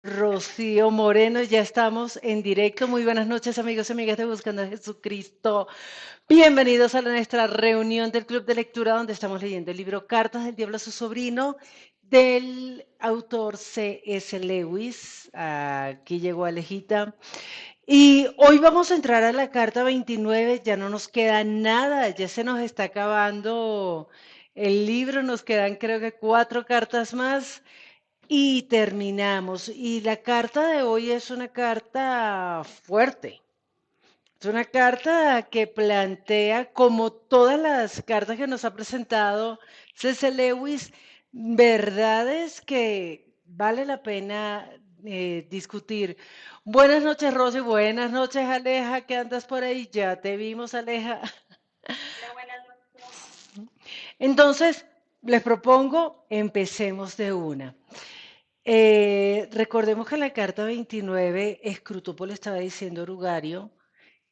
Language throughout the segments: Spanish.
Rocío Moreno, ya estamos en directo. Muy buenas noches, amigos y amigas de Buscando a Jesucristo. Bienvenidos a nuestra reunión del Club de Lectura, donde estamos leyendo el libro Cartas del Diablo a su sobrino, del autor C.S. Lewis. Aquí llegó Alejita. Y hoy vamos a entrar a la carta 29. Ya no nos queda nada, ya se nos está acabando el libro, nos quedan creo que 4 cartas más. Y terminamos. Y la carta de hoy es una carta fuerte. Es una carta que plantea, como todas las cartas que nos ha presentado C.S. Lewis, verdades que vale la pena discutir. Buenas noches, Rosy. Buenas noches, Aleja. ¿Qué andas por ahí? Ya te vimos, Aleja. Hola, buenas noches. Entonces, les propongo, empecemos de una. Recordemos que en la carta 29, Scrutopo le estaba diciendo a Orugario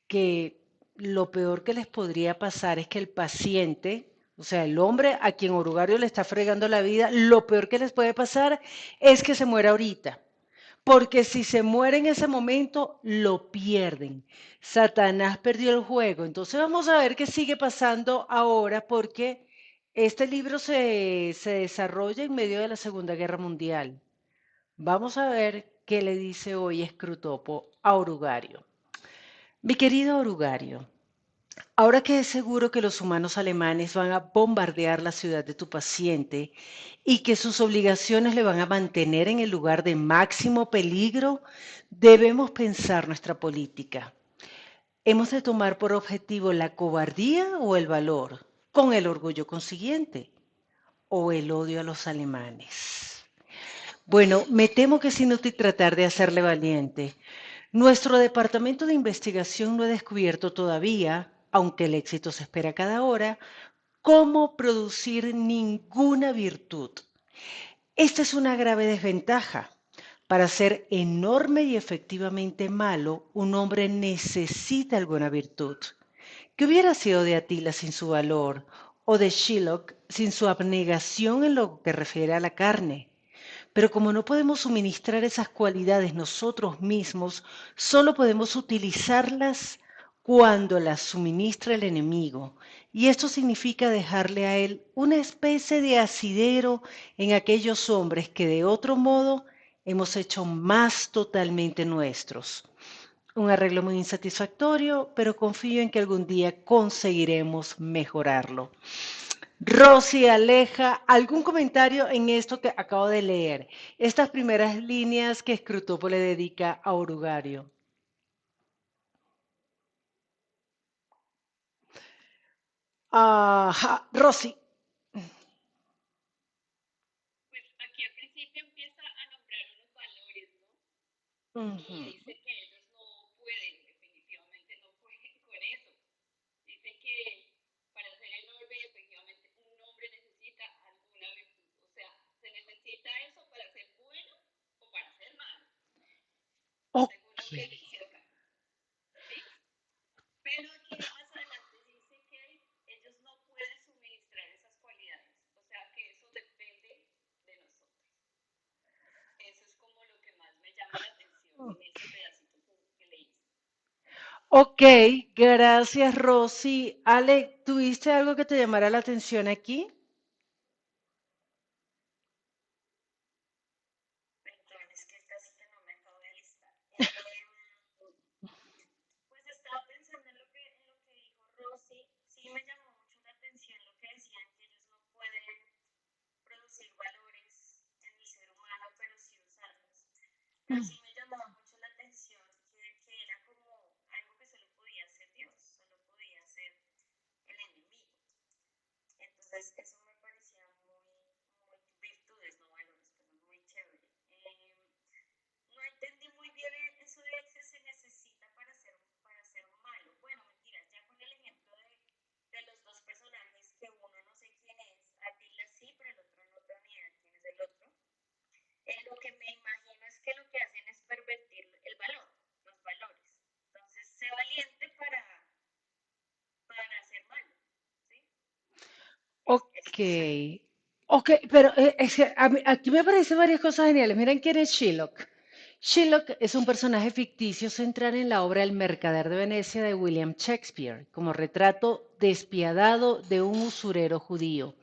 que lo peor que les podría pasar es que el paciente, o sea, el hombre a quien Orugario le está fregando la vida, lo peor que les puede pasar es que se muera ahorita. Porque si se muere en ese momento, lo pierden. Satanás perdió el juego. Entonces vamos a ver qué sigue pasando ahora porque este libro se desarrolla en medio de la Segunda Guerra Mundial. Vamos a ver qué le dice hoy Scrutopo a Orugario. Mi querido Orugario, ahora que es seguro que los humanos alemanes van a bombardear la ciudad de tu paciente y que sus obligaciones le van a mantener en el lugar de máximo peligro, debemos pensar nuestra política. ¿Hemos de tomar por objetivo la cobardía o el valor, con el orgullo consiguiente, o el odio a los alemanes? Bueno, me temo que es inútil tratar de hacerle valiente. Nuestro departamento de investigación no ha descubierto todavía, aunque el éxito se espera cada hora, cómo producir ninguna virtud. Esta es una grave desventaja. Para ser enorme y efectivamente malo, un hombre necesita alguna virtud. ¿Qué hubiera sido de Atila sin su valor? ¿O de Shylock sin su abnegación en lo que refiere a la carne? Pero como no podemos suministrar esas cualidades nosotros mismos, solo podemos utilizarlas cuando las suministra el enemigo. Y esto significa dejarle a él una especie de asidero en aquellos hombres que de otro modo hemos hecho más totalmente nuestros. Un arreglo muy insatisfactorio, pero confío en que algún día conseguiremos mejorarlo. Rosy, Aleja, ¿algún comentario en esto que acabo de leer? Estas primeras líneas que Scrutopo le dedica a Orugario. Ajá, Rosy. Pues aquí al principio empieza a nombrar unos valores, ¿no? Y Ujú. dice que ellos no pueden, definitivamente no pueden con eso. Dice que para ser enorme, efectivamente, un hombre necesita alguna virtud. O sea, se necesita eso para ser bueno o para ser malo, según Ok. lo que dice acá. ¿Sí? Pero aquí más adelante dice que ellos no pueden suministrar esas cualidades. O sea, que eso depende de nosotros. Eso es como lo que más me llama la atención en ese pedacito que leíste. Ok, gracias Rosy. Ale, ¿tuviste algo que te llamara la atención aquí? Perdón, es que casi que no me acabo de alistar. Pues estaba pensando en lo que dijo Rosy. Sí me llamó mucho la atención lo que decían que ellos no pueden producir valores en el ser humano, pero sí usarlos. Pero sí me llamaba mucho la atención que era como algo que solo podía hacer Dios, solo podía hacer el enemigo. Entonces eso me parecía muy virtudes, no valores, pero muy chévere. No entendí muy bien eso de que se necesita para ser malo. Bueno, mentiras, ya con el ejemplo de los dos personajes, que uno no sé quién es, Atila sí, pero el otro no tengo ni idea quién es el otro. Lo que me imagino es que lo que hacen es pervertir el valor, los valores. Entonces, sé valiente para ser malo, ¿sí? Es Ok, eso. ok, pero es que aquí me aparecen varias cosas geniales. Miren quién es Shylock. Shylock es un personaje ficticio central en la obra El Mercader de Venecia de William Shakespeare, como retrato despiadado de un usurero judío. O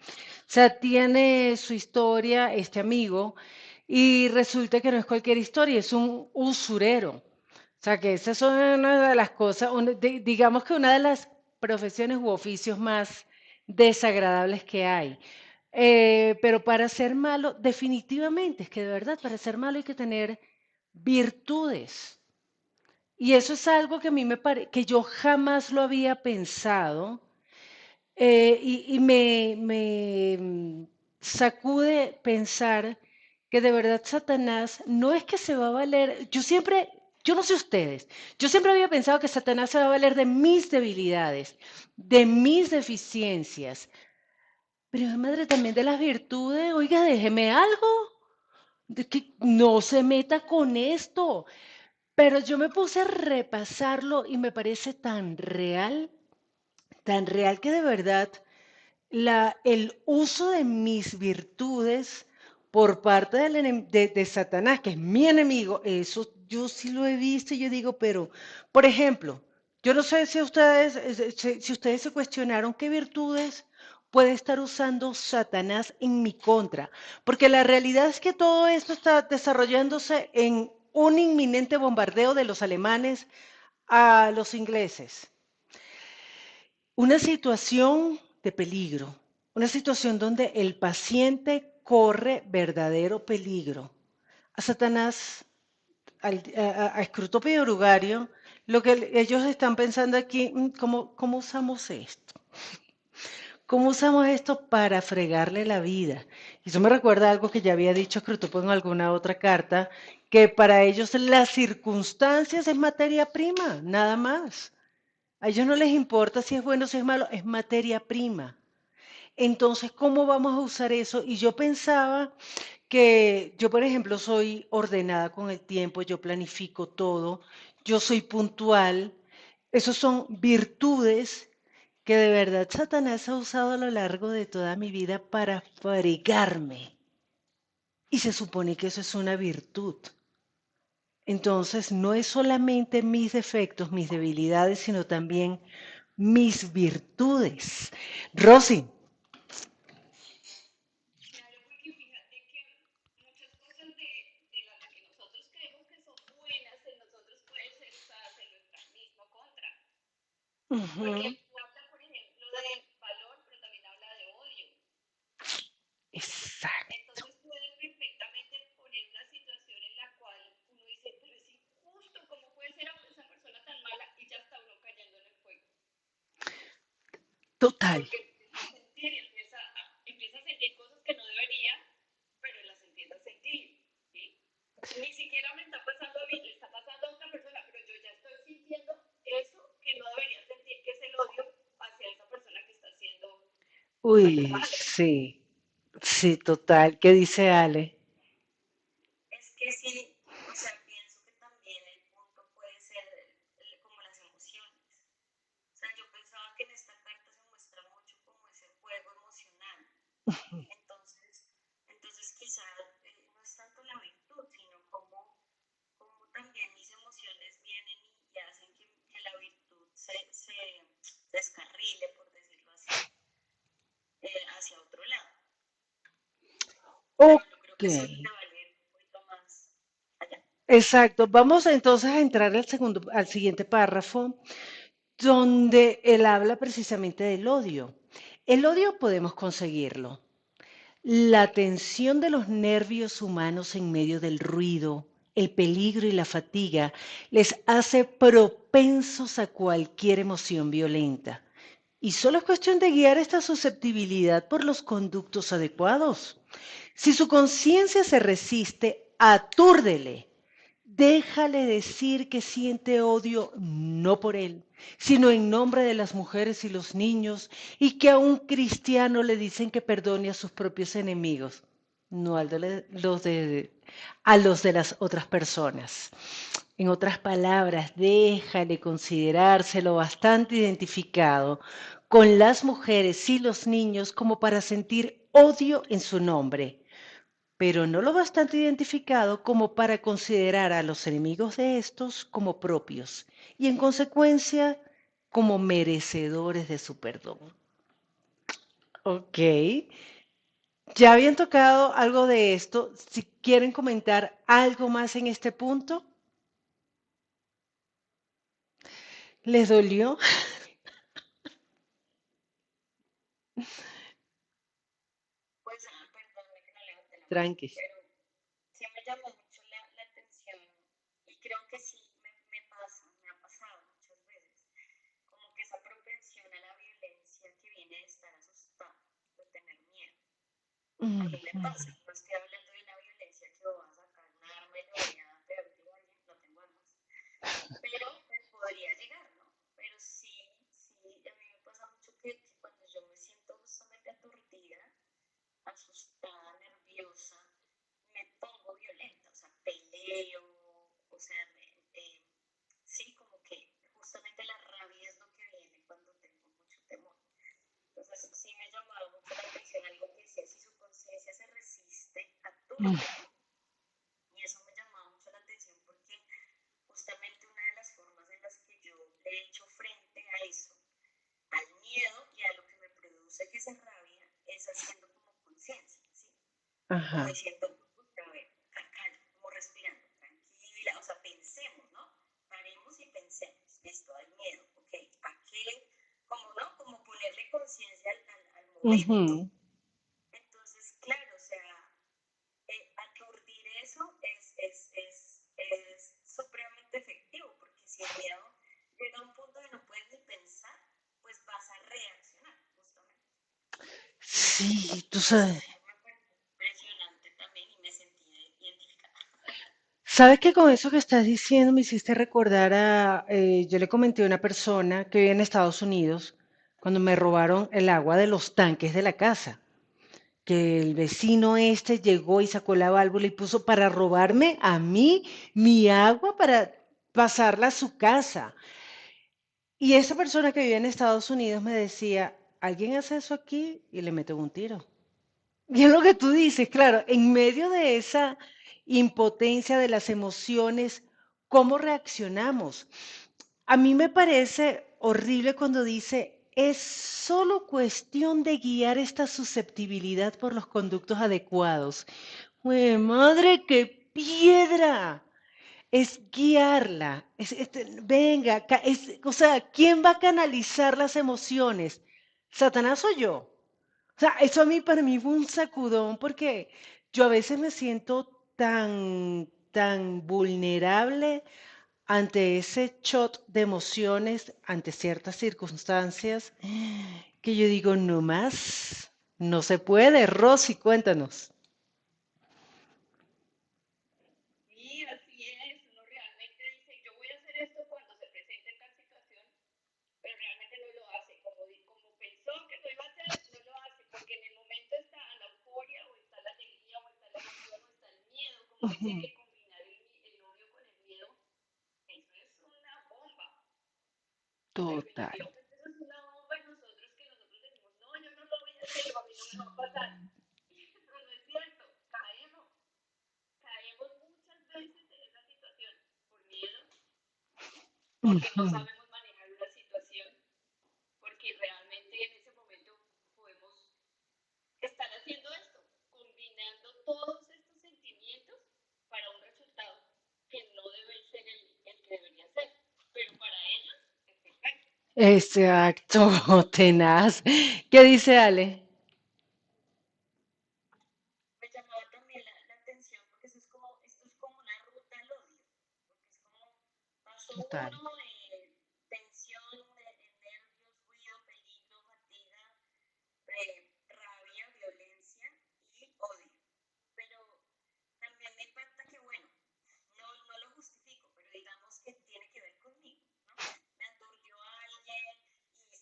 sea, tiene su historia este amigo y resulta que no es cualquier historia, es un usurero. O sea, que esas son una de las cosas, digamos que una de las profesiones u oficios más desagradables que hay. Pero para ser malo, definitivamente, es que de verdad, para ser malo hay que tener virtudes. Y eso es algo que a mí me parece, que yo jamás lo había pensado y me sacude pensar que de verdad Satanás no es que se va a valer, yo no sé ustedes, yo siempre había pensado que Satanás se va a valer de mis debilidades, de mis deficiencias, pero es madre también de las virtudes, oiga, déjeme algo, de que no se meta con esto. Pero yo me puse a repasarlo y me parece tan real que de verdad el uso de mis virtudes por parte de Satanás, que es mi enemigo, eso yo sí lo he visto y yo digo, pero, por ejemplo, yo no sé si si ustedes se cuestionaron qué virtudes puede estar usando Satanás en mi contra, porque la realidad es que todo esto está desarrollándose en un inminente bombardeo de los alemanes a los ingleses. Una situación de peligro, una situación donde el paciente corre verdadero peligro. A Satanás, a Escrutopio y Orugario, lo que ellos están pensando aquí, ¿cómo usamos esto? ¿Cómo usamos esto para fregarle la vida? Y eso me recuerda algo que ya había dicho Escrutopio en alguna otra carta, que para ellos las circunstancias es materia prima, nada más. A ellos no les importa si es bueno o si es malo, es materia prima. Entonces, ¿cómo vamos a usar eso? Y yo pensaba que yo, por ejemplo, soy ordenada con el tiempo, yo planifico todo, yo soy puntual. Esos son virtudes que de verdad Satanás ha usado a lo largo de toda mi vida para fregarme. Y se supone que eso es una virtud. Entonces, no es solamente mis defectos, mis debilidades, sino también mis virtudes. Rosy. Claro, porque fíjate que muchas cosas de las que nosotros creemos que son buenas en nosotros pueden ser usadas en nuestra misma contra. Porque Ujú. habla, por ejemplo, de valor, pero también habla de odio. Exacto. Entonces puede perfectamente poner una situación en la cual uno dice, pero es injusto, ¿cómo puede ser esa persona tan mala? Y ya está uno cayendo en el fuego. Total. Porque empieza a sentir y empieza a sentir cosas que no debería, pero las empieza a sentir. ¿Sí? Ni siquiera me está pasando a mí, le está pasando a otra persona, pero yo ya estoy sintiendo eso que no debería sentir, que es el odio hacia esa persona que está haciendo algo Uy, malo. sí, sí, total. ¿Qué dice Ale? Es que sí, o sea, pienso que también el punto puede ser como las emociones. O sea, yo pensaba que en esta carta se muestra mucho como ese juego emocional. Entonces, entonces quizá no es tanto la virtud, sino como también mis emociones vienen y hacen que la virtud se descarrile, por decirlo así, hacia otro lado. Pero yo creo Ok, que eso debe valer un poquito más allá. exacto. Vamos entonces a entrar al siguiente párrafo, donde él habla precisamente del odio. El odio podemos conseguirlo. La tensión de los nervios humanos en medio del ruido, el peligro y la fatiga les hace propensos a cualquier emoción violenta. Y solo es cuestión de guiar esta susceptibilidad por los conductos adecuados. Si su conciencia se resiste, atúrdele. Déjale decir que siente odio no por él, sino en nombre de las mujeres y los niños, y que a un cristiano le dicen que perdone a sus propios enemigos, no a los de las otras personas. En otras palabras, déjale considerárselo bastante identificado con las mujeres y los niños como para sentir odio en su nombre. pero no lo bastante identificado como para considerar a los enemigos de estos como propios y en consecuencia como merecedores de su perdón. Ok, ya habían tocado algo de esto. Si quieren comentar algo más en este punto, ¿les dolió? Pues, perdóname que no levanté la mano, Tranquis. pero sí me llamó mucho la atención y creo que sí me pasa, me ha pasado muchas veces, como que esa propensión a la violencia que viene de estar asustado, de tener miedo. A mí me pasa, no estoy hablando de una violencia que voy a sacar un arma y le voy a pegar a alguien, no tengo armas, pero pues, podría llegar, ¿no? Pero sí, sí, a mí me pasa mucho que cuando yo me siento justamente aturdida, asustada, nerviosa, me pongo violenta, o sea, peleo, o sea, sí, como que justamente la rabia es lo que viene cuando tengo mucho temor. Entonces, sí me llamaba mucho la atención algo que decía, si su conciencia se resiste, atúrdela. Y eso me llamaba mucho la atención porque justamente una de las formas en las que yo le he hecho frente a eso, al miedo y a lo que me produce que se rabia, es haciendo como conciencia, ¿sí? Como Ajá. diciendo, a ver, calma, como respirando, tranquila, o sea, pensemos, ¿no? Paremos y pensemos, listo, hay miedo, ok, ¿a qué? Como, ¿no? Como ponerle conciencia al momento. Ujú. Entonces, claro, o sea, aturdir eso es supremamente efectivo, porque si el miedo llega a un punto de no puedes ni pensar, pues vas a reaccionar, justamente. Sí, tú Y eso, sabes. eso me parece impresionante también y me sentí identificada. Sabes que con eso que estás diciendo me hiciste recordar yo le comenté a una persona que vive en Estados Unidos cuando me robaron el agua de los tanques de la casa, que el vecino este llegó y sacó la válvula y puso para robarme a mí mi agua para pasarla a su casa. Y esa persona que vive en Estados Unidos me decía, ¿alguien hace eso aquí? Y le meten un tiro. Y es lo que tú dices, claro, en medio de esa impotencia de las emociones, ¿cómo reaccionamos? A mí me parece horrible cuando dice, es solo cuestión de guiar esta susceptibilidad por los conductos adecuados. ¡Jue madre, qué piedra! Es guiarla. Venga, o sea, ¿quién va a canalizar las emociones? ¿Satanás o yo? O sea, eso a mí para mí fue un sacudón porque yo a veces me siento tan vulnerable ante ese shot de emociones, ante ciertas circunstancias, que yo digo, no más, no se puede. Rosy, cuéntanos. Sí, así es. Uno realmente dice, yo voy a hacer esto cuando se presente tal situación, pero realmente no lo hace. Como pensó que lo iba a hacer, no lo hace, porque en el momento está la euforia, o está la alegría, o está la emoción, o está el miedo. Como dice Ujú. que combinar el odio con el miedo, eso es una bomba. Total. Definitivamente eso es una bomba en nosotros que nosotros decimos, no, yo no lo voy a hacer, o a mí no me va a pasar. Y eso no es cierto, caemos muchas veces en esa situación por miedo, porque no Ujú. sabemos manejar una situación, porque realmente en ese momento podemos estar haciendo esto, combinando todos estos sentimientos para un resultado que no debe ser el que debería ser, pero para ellos es perfecto. Exacto, tenaz. ¿Qué dice Ale? Me llamaba también la atención porque esto es como una ruta al odio, porque es como paso Total. uno de tensión, de nervios, ruido, peligro, fatiga, rabia, violencia y odio. Pero también me impacta que, bueno, no lo justifico, pero digamos que tiene que ver conmigo, ¿no? Me aturdió a alguien y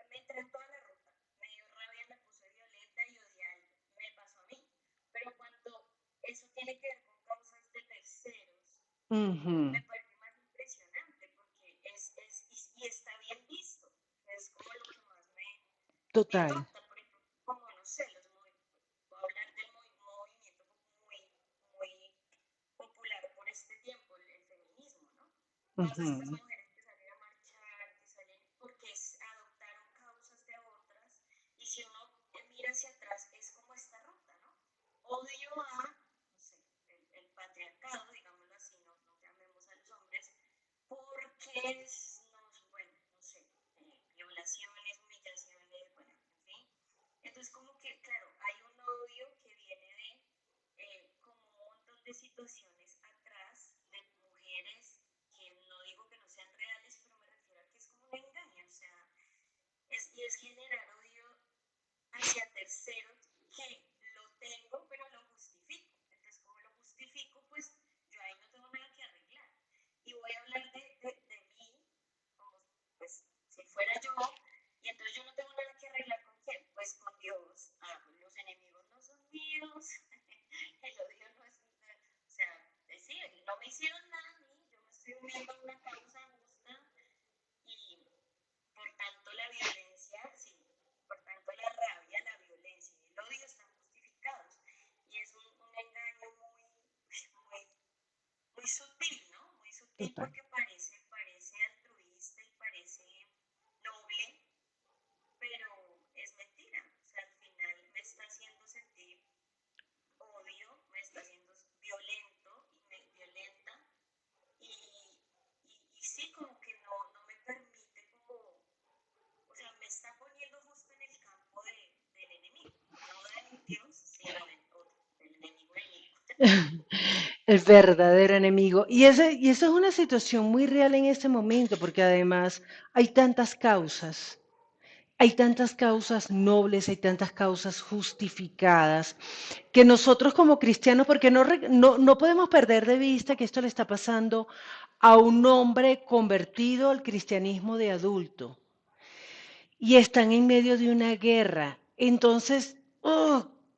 me entré en toda la ruta. Me dio rabia, me puse violenta y odié a alguien. Me pasó a mí. Pero cuando eso tiene que ver con causas de terceros, Ujú. me parece más impresionante porque y está bien visto. Es como lo que más me Total. impacta, por ejemplo, como no sé, voy a hablar del movimiento todas estas Ujú. mujeres que salen a marchar, que salen porque adoptaron causas de otras, y si uno mira hacia atrás es como esta ruta, ¿no? Odio a, no sé, el patriarcado, digámoslo así, no llamemos a los hombres, porque es, no, bueno, no sé, violaciones, humillaciones, bueno, en fin. Entonces como que, claro, hay un odio que viene de como un montón de situaciones atrás de mujeres que no digo que no sean reales, pero me refiero a que es como un engaño, o sea, y es generar odio hacia terceros que lo tengo, pero lo justifico. Entonces, como lo justifico, pues yo ahí no tengo nada que arreglar. Y voy a hablar de mí, como pues si fuera yo, y entonces yo no tengo nada que arreglar con quién, pues con Dios. Ah, los enemigos no son míos, el odio no es, o sea, decir, no me hicieron nada a mí, yo me estoy uniendo a una causa justa y por tanto la violencia, sí, por tanto la rabia, la violencia y el odio están justificados. Y es un engaño muy, muy sutil, ¿no? Muy sutil Total. porque parece altruista y parece noble, pero es mentira. O sea, al final me está haciendo sentir odio, me está haciendo violento y me violenta y, y sí, como que no me permite como, o sea, me está poniendo justo en el campo del enemigo, no de Dios, sino del otro, del enemigo enemigo. El verdadero enemigo. Y eso es una situación muy real en este momento, porque además hay tantas causas nobles, hay tantas causas justificadas, que nosotros como cristianos, porque no podemos perder de vista que esto le está pasando a un hombre convertido al cristianismo de adulto y están en medio de una guerra. Entonces,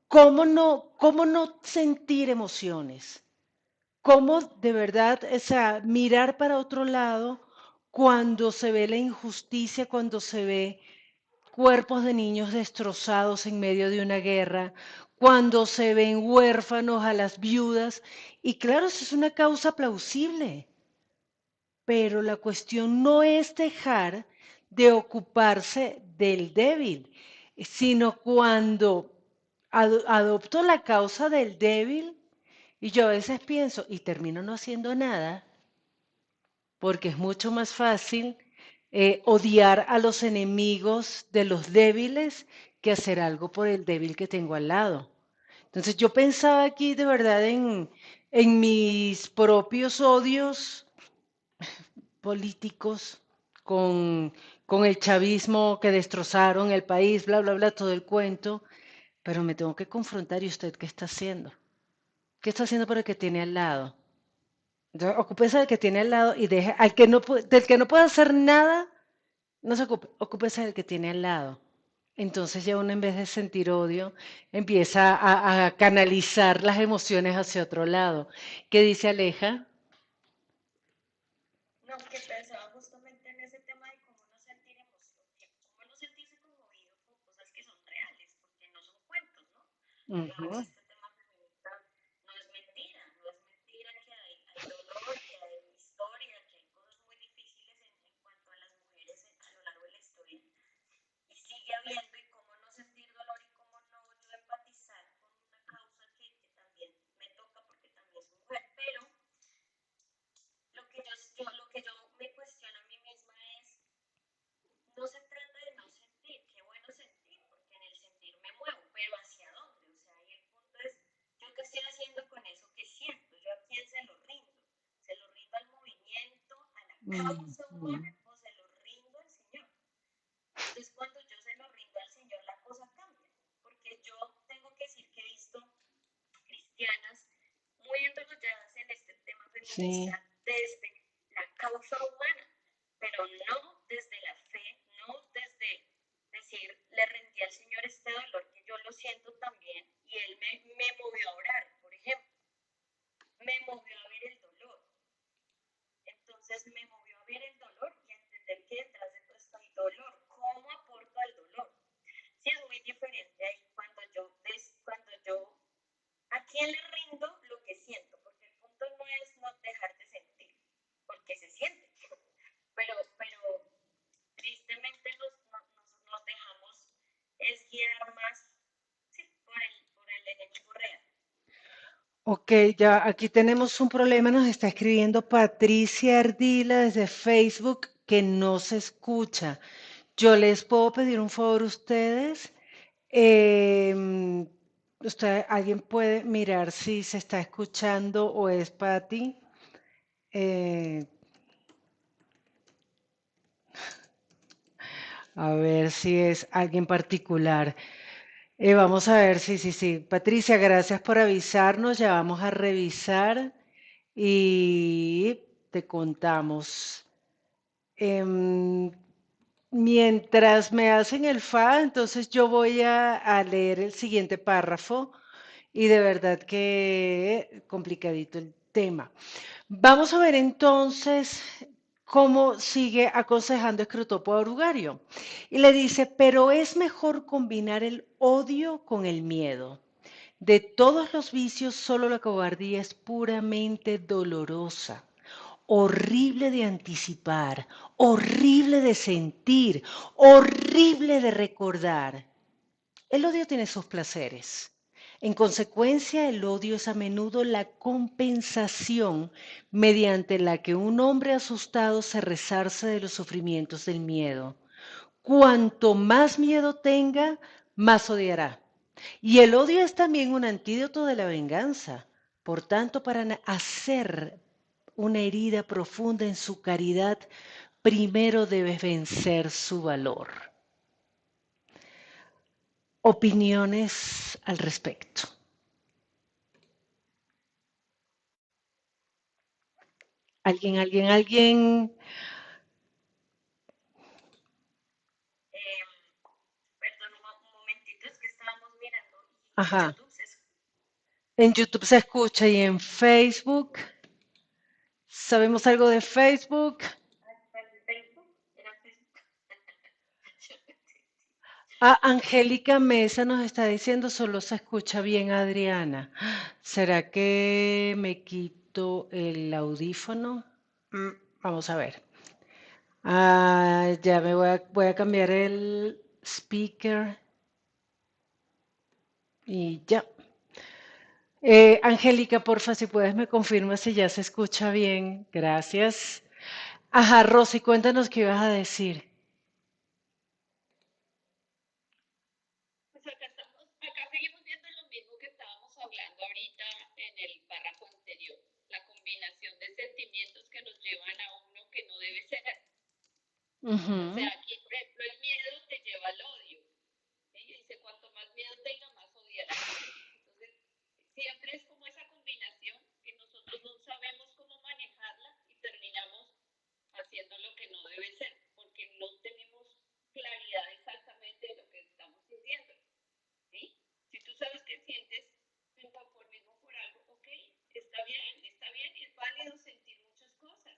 cómo no sentir emociones? ¿Cómo de verdad, o sea, mirar para otro lado cuando se ve la injusticia, cuando se ve cuerpos de niños destrozados en medio de una guerra, cuando se ven huérfanos a las viudas? Y claro, eso es una causa plausible, pero la cuestión no es dejar de ocuparse del débil, sino cuando adopto la causa del débil y yo a veces pienso y termino no haciendo nada, porque es mucho más fácil odiar a los enemigos de los débiles que hacer algo por el débil que tengo al lado. Entonces yo pensaba aquí de verdad en mis propios odios políticos con el chavismo que destrozaron el país, bla, bla, bla, todo el cuento, pero me tengo que confrontar. ¿Y usted qué está haciendo? ¿Qué está haciendo por el que tiene al lado? Entonces, ocúpese del que tiene al lado y deje al que no del que no puede hacer nada, no se ocupe, ocúpese del que tiene al lado. Entonces ya uno en vez de sentir odio, empieza a canalizar las emociones hacia otro lado. ¿Qué dice Aleja? No, que pensaba justamente en ese tema de cómo no sentir emoción, cómo no sentirse conmovido con cosas que son reales, porque no son cuentos, ¿no? Digamos, Ujú. este tema feminista no es mentira, no es mentira que hay dolor, que hay historia, que hay cosas muy difíciles en cuanto a las mujeres a lo largo de la historia. Y sigue habiendo, y cómo no sentir dolor y cómo no yo empatizar con una causa que también me toca porque también soy mujer, pero lo que yo me cuestiono a mí misma es, no se trata de no sentir, qué bueno sentir, porque en el sentir me muevo, pero ¿hacia dónde? O sea, y el punto es, ¿yo qué estoy haciendo con eso que siento? ¿Yo a quién se lo rindo? ¿Se lo rindo al movimiento, a la Mm, causa mm. humana o se lo rindo al Señor? Entonces, cuando yo se lo rindo al Señor, la cosa cambia, porque yo tengo que decir que he visto cristianas muy enrolladas en este tema Sí. feminista desde la causa humana, pero no desde la fe, no desde decir, le rendí al Señor este dolor que yo lo siento también y Él me movió a orar, por ejemplo, me movió a ver el dolor. Entonces me movió a ver el dolor y a entender que detrás de todo esto hay dolor. ¿Cómo aporto al dolor? Sí, es muy diferente ahí cuando yo ¿a quién le rindo lo que siento? Porque el punto no es no dejar de sentir, porque se siente. Ok, ya aquí tenemos un problema, nos está escribiendo Patricia Ardila desde Facebook que no se escucha. Yo les puedo pedir un favor a ustedes. Alguien puede mirar si se está escuchando o es Patti. Eh, a ver si es alguien particular. Vamos a ver, sí, sí, sí. Patricia, gracias por avisarnos. Ya vamos a revisar y te contamos. Em, Mientras me hacen el fa, entonces yo voy a leer el siguiente párrafo y de verdad que complicadito el tema. Vamos a ver entonces cómo sigue aconsejando Escrotopo a Orugario. Y le dice, pero es mejor combinar el odio con el miedo. De todos los vicios, solo la cobardía es puramente dolorosa, horrible de anticipar, horrible de sentir, horrible de recordar. El odio tiene sus placeres. En consecuencia, el odio es a menudo la compensación mediante la que un hombre asustado se resarce de los sufrimientos del miedo. Cuanto más miedo tenga, más odiará. Y el odio es también un antídoto de la venganza. Por tanto, para hacer una herida profunda en su caridad, primero debes vencer su valor. Opiniones al respecto. ¿Alguien? Eh, Perdón, un momentito, es que estábamos mirando y en Ajá. YouTube se En YouTube se escucha y en Facebook. ¿Sabemos algo de Facebook? Facebook, era Facebook. Ah, Angélica Mesa nos está diciendo solo se escucha bien, Adriana. ¿Será que me quito el audífono? Mm, Vamos a ver. Ya voy a cambiar el speaker y ya. Angélica, porfa, si puedes me confirma si ya se escucha bien. Gracias. Ajá, Rosy, cuéntanos qué ibas a decir. Pues acá seguimos viendo lo mismo que estábamos hablando ahorita en el párrafo anterior, la combinación de sentimientos que nos llevan a uno que no debe ser. O sea, Ujú. aquí, por ejemplo, el miedo te lleva al odio. ¿Sí? Dice, cuanto más miedo tenga, más odiará. Entonces, siempre es como esa combinación que nosotros no sabemos cómo manejarla y terminamos haciendo lo que no debe ser, porque no tenemos claridad exactamente de lo que estamos sintiendo. ¿Sí? Si tú sabes que sientes inconformismo por algo, ok, está bien y es válido sentir muchas cosas,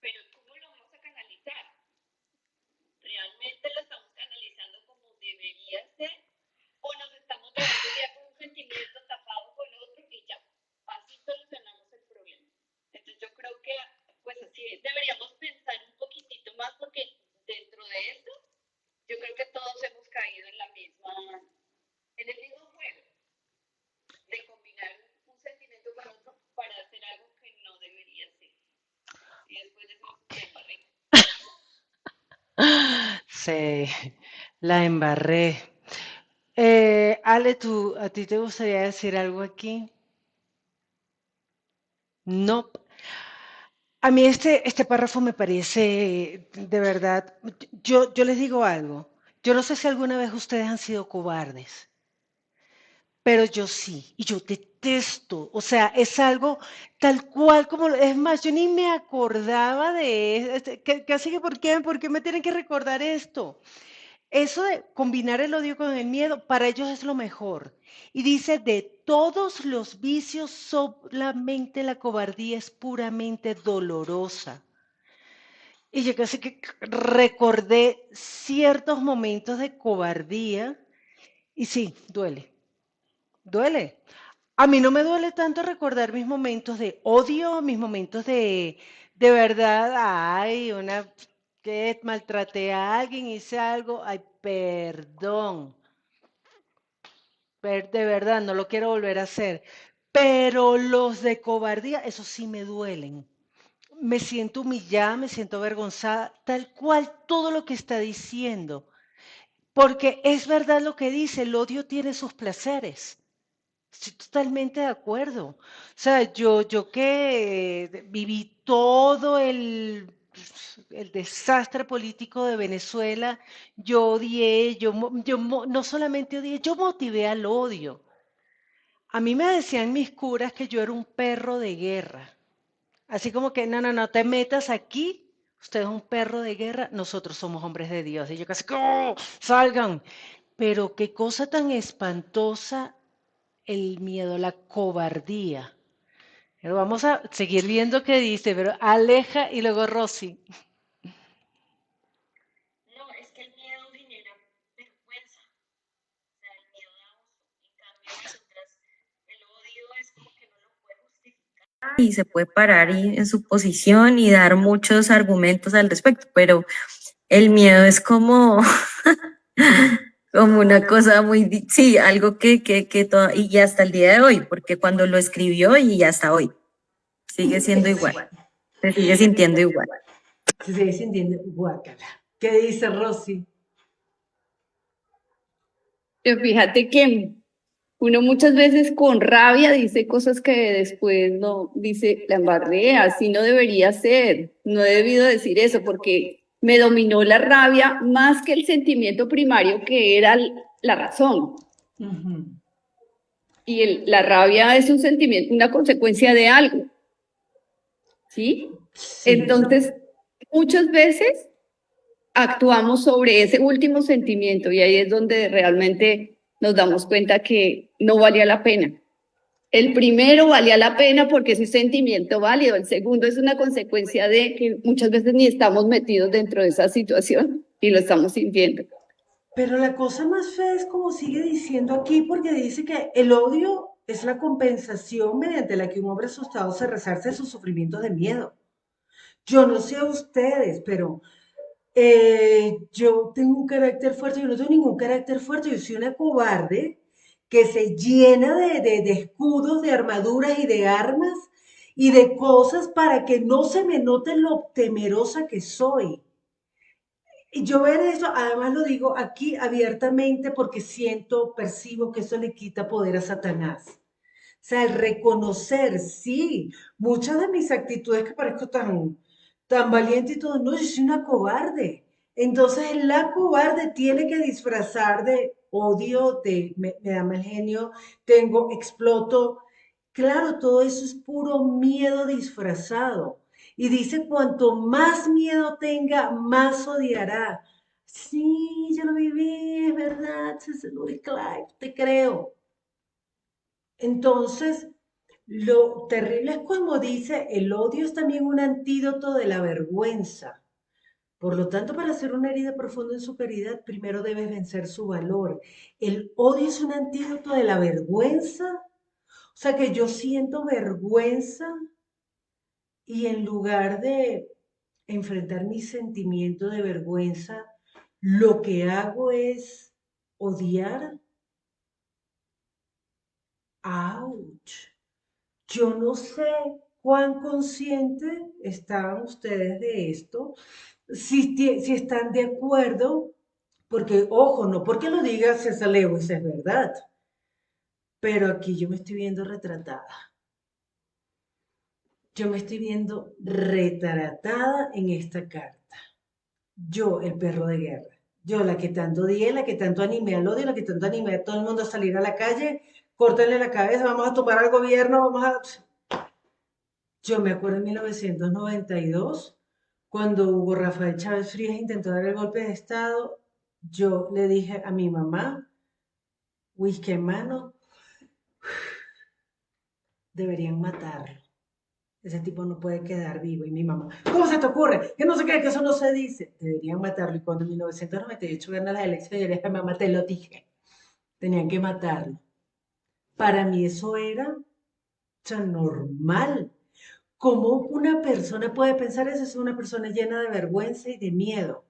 pero ¿cómo lo vamos a canalizar? ¿Realmente lo estamos canalizando como debería ser? ¿O nos estamos dejando guiar por un sentimiento tapado con otro y ya? Así solucionamos el problema. Entonces yo creo que pues así deberíamos pensar un poquitito más porque dentro de esto yo creo que todos hemos caído en el mismo juego de combinar un sentimiento con otro para hacer algo que no debería ser. Y después de eso la embarré. Sí, la embarré. Ale, ¿a ti te gustaría decir algo aquí? No. A mí este párrafo me parece, de verdad, yo les digo algo. Yo no sé si alguna vez ustedes han sido cobardes, pero yo sí, y yo detesto, o sea, es algo tal cual como, es más, yo ni me acordaba de, casi que, por qué me tienen que recordar esto? Eso de combinar el odio con el miedo, para ellos es lo mejor. Y dice, de todos los vicios, solamente la cobardía es puramente dolorosa. Y yo casi que recordé ciertos momentos de cobardía y sí, duele. A mí no me duele tanto recordar mis momentos de odio, mis momentos de verdad, ay, que maltraté a alguien, hice algo, ay, perdón, de verdad, no lo quiero volver a hacer. pero los de cobardía, esos sí me duelen. Me siento humillada, me siento avergonzada, tal cual todo lo que está diciendo. Porque es verdad lo que dice, el odio tiene sus placeres. Estoy totalmente de acuerdo. O sea, yo que viví todo el desastre político de Venezuela, yo odié, no solamente odié, yo motivé al odio. A mí me decían mis curas que yo era un perro de guerra. Así como que, no, no, no te metas aquí, usted es un perro de guerra, nosotros somos hombres de Dios. Y yo casi, ¡oh, salgan! Pero qué cosa tan espantosa el miedo, la cobardía. Pero vamos a seguir viendo qué dice, pero Aleja y luego Rosy. No, es que el miedo genera vergüenza, o sea, el miedo da oso. En cambio, nosotras, el odio es como que no lo puede justificar. Y se puede parar en su posición y dar muchos argumentos al respecto, pero el miedo es como, como una cosa muy, sí, algo y hasta el día de hoy, porque cuando lo escribió y hasta hoy, sigue siendo igual, se sigue sintiendo igual. Se sigue sintiendo guácala. ¿Qué dice Rosy? Pero fíjate que uno muchas veces con rabia dice cosas que después no dice, la embarré, así no debería ser, no he debido decir eso porque me dominó la rabia más que el sentimiento primario que era la razón. Y la rabia es un sentimiento, una consecuencia de algo. ¿Sí? Entonces, muchas veces actuamos sobre ese último sentimiento y ahí es donde realmente nos damos cuenta que no valía la pena. El primero valía la pena porque es un sentimiento válido, el segundo es una consecuencia de que muchas veces ni estamos metidos dentro de esa situación y lo estamos sintiendo. Pero la cosa más fea es como sigue diciendo aquí, porque dice que el odio es la compensación mediante la que un hombre asustado se resarce de sus sufrimientos de miedo. Yo no sé a ustedes, pero yo tengo un carácter fuerte, yo no tengo ningún carácter fuerte, yo soy una cobarde que se llena de escudos, de armaduras y de armas y de cosas para que no se me note lo temerosa que soy. Y yo ver eso, además lo digo aquí abiertamente porque siento, percibo que eso le quita poder a Satanás. O sea, el reconocer, sí, muchas de mis actitudes que parezco tan valiente y todo, no, yo soy una cobarde. Entonces, la cobarde tiene que disfrazar de odio, me da mal genio, exploto. Claro, todo eso es puro miedo disfrazado. Y dice, cuanto más miedo tenga, más odiará. Sí, yo lo viví, es verdad, es Louis Clive, te creo. Entonces, lo terrible es como dice, el odio es también un antídoto de la vergüenza. Por lo tanto, para hacer una herida profunda en su caridad, primero debes vencer su valor. El odio es un antídoto de la vergüenza. O sea que yo siento vergüenza y en lugar de enfrentar mi sentimiento de vergüenza, lo que hago es odiar. ¡Auch! Yo no sé cuán conscientes estaban ustedes de esto, si están de acuerdo, porque, ojo, no porque lo diga César Lewis, es verdad, pero aquí yo me estoy viendo retratada. Yo me estoy viendo retratada en esta carta. Yo, el perro de guerra. Yo, la que tanto odié, la que tanto animé al odio, la que tanto animé a todo el mundo a salir a la calle, córtenle la cabeza, vamos a tomar al gobierno, vamos a... Yo me acuerdo en 1992, cuando Hugo Rafael Chávez Frías intentó dar el golpe de Estado, yo le dije a mi mamá, whisky en mano, deberían matarlo. Ese tipo no puede quedar vivo. Y mi mamá, ¿cómo se te ocurre? Que no sé qué, que eso no se dice. Deberían matarlo. Y cuando en 1998 ganan las elecciones, yo le dije a mi mamá, te lo dije. Tenían que matarlo. Para mí eso era normal. ¿Cómo una persona puede pensar eso? Es una persona llena de vergüenza y de miedo.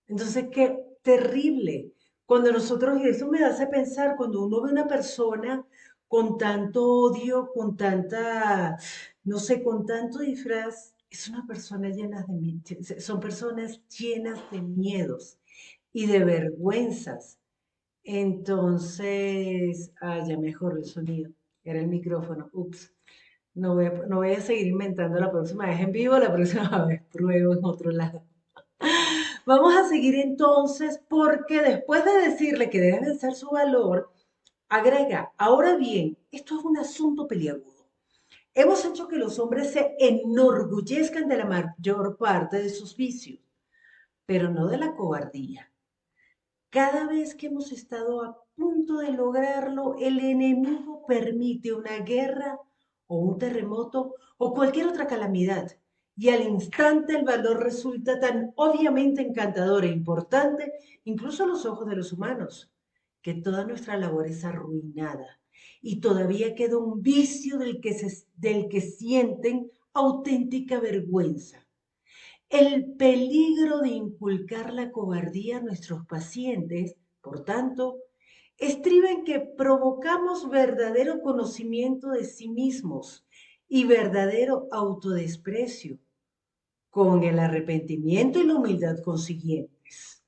Entonces, qué terrible. Cuando nosotros, y eso me hace pensar, cuando uno ve una persona con tanto odio, con tanta, no sé, con tanto disfraz, es una persona llena de, son personas llenas de miedos y de vergüenzas. Entonces, ya mejoró el sonido, era el micrófono, ups. No voy a seguir inventando la próxima vez en vivo, la próxima vez pruebo en otro lado. Vamos a seguir entonces porque después de decirle que debe vencer su valor, agrega, ahora bien, esto es un asunto peliagudo. Hemos hecho que los hombres se enorgullezcan de la mayor parte de sus vicios, pero no de la cobardía. Cada vez que hemos estado a punto de lograrlo, el enemigo permite una guerra o un terremoto o cualquier otra calamidad. Y al instante el valor resulta tan obviamente encantador e importante, incluso a los ojos de los humanos, que toda nuestra labor es arruinada. Y todavía queda un vicio del que sienten auténtica vergüenza. El peligro de inculcar la cobardía a nuestros pacientes, por tanto, estriba en que provocamos verdadero conocimiento de sí mismos y verdadero autodesprecio, con el arrepentimiento y la humildad consiguientes.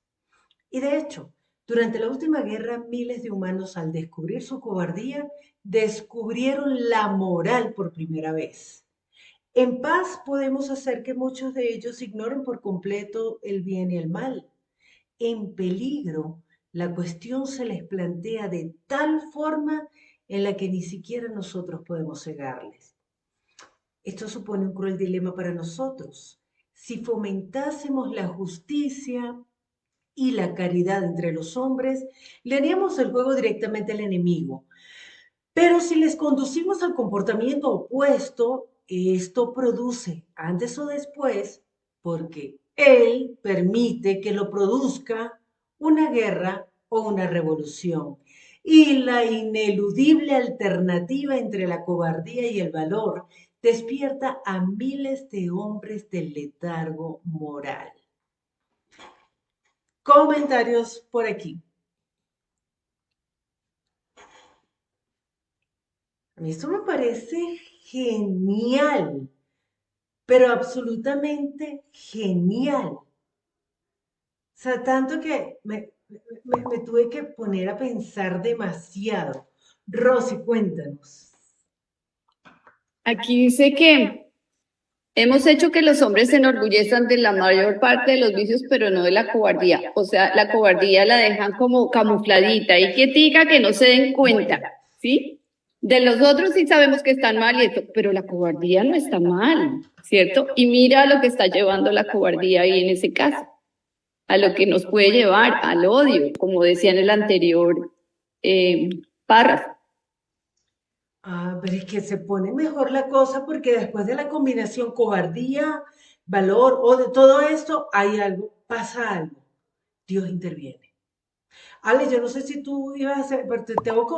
Y de hecho, durante la última guerra, miles de humanos, al descubrir su cobardía, descubrieron la moral por primera vez. En paz podemos hacer que muchos de ellos ignoren por completo el bien y el mal. En peligro, la cuestión se les plantea de tal forma en la que ni siquiera nosotros podemos cegarles. Esto supone un cruel dilema para nosotros. Si fomentásemos la justicia y la caridad entre los hombres, le haríamos el juego directamente al enemigo. Pero si les conducimos al comportamiento opuesto, esto produce, antes o después, porque él permite que lo produzca, una guerra o una revolución. Y la ineludible alternativa entre la cobardía y el valor despierta a miles de hombres del letargo moral. Comentarios por aquí. A mí esto me parece genial, pero absolutamente genial. O sea, tanto que me tuve que poner a pensar demasiado. Rosy, cuéntanos. Aquí dice que hemos hecho que los hombres se enorgullezcan de la mayor parte de los vicios, pero no de la cobardía. O sea, la cobardía la dejan como camufladita y quietica que no se den cuenta, ¿sí? De los otros sí sabemos que están mal y esto, pero la cobardía no está mal, ¿cierto? Y mira lo que está llevando la cobardía ahí en ese caso, a lo que nos puede llevar al odio, como decía en el anterior párrafo. Pero es que se pone mejor la cosa porque después de la combinación cobardía, valor o de todo esto, hay algo, pasa algo. Dios interviene. Ale, yo no sé si tú ibas a hacer, pero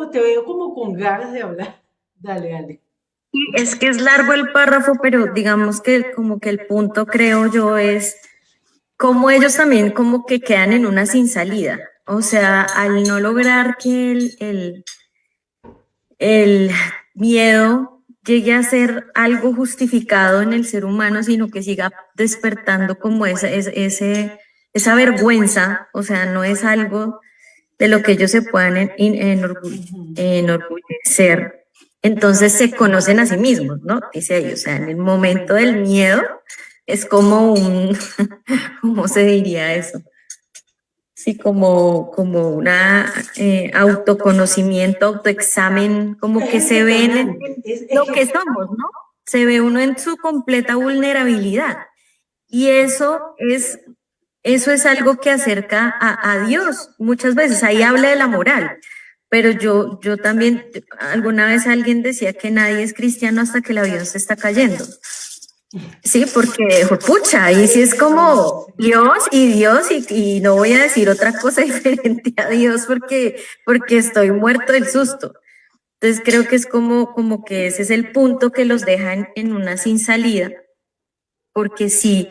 te veo como con ganas de hablar. Dale, Ale. Es que es largo el párrafo, pero digamos que como que el punto, creo yo, es cómo ellos también como que quedan en una sin salida. O sea, al no lograr que el miedo llegue a ser algo justificado en el ser humano, sino que siga despertando como esa vergüenza, o sea, no es algo de lo que ellos se puedan enorgullecer. Entonces se conocen a sí mismos, ¿no? Dice ahí, o sea, en el momento del miedo es como ¿cómo se diría eso? Sí, como una autoconocimiento, autoexamen, como que se ven en lo que somos, ¿no? Se ve uno en su completa vulnerabilidad. Y eso es algo que acerca a Dios muchas veces. Ahí habla de la moral. Pero yo también, alguna vez alguien decía que nadie es cristiano hasta que el avión se está cayendo. Sí, porque, pucha, ahí sí es como Dios y no voy a decir otra cosa diferente a Dios porque estoy muerto del susto. Entonces creo que es como que ese es el punto que los dejan en una sin salida, porque si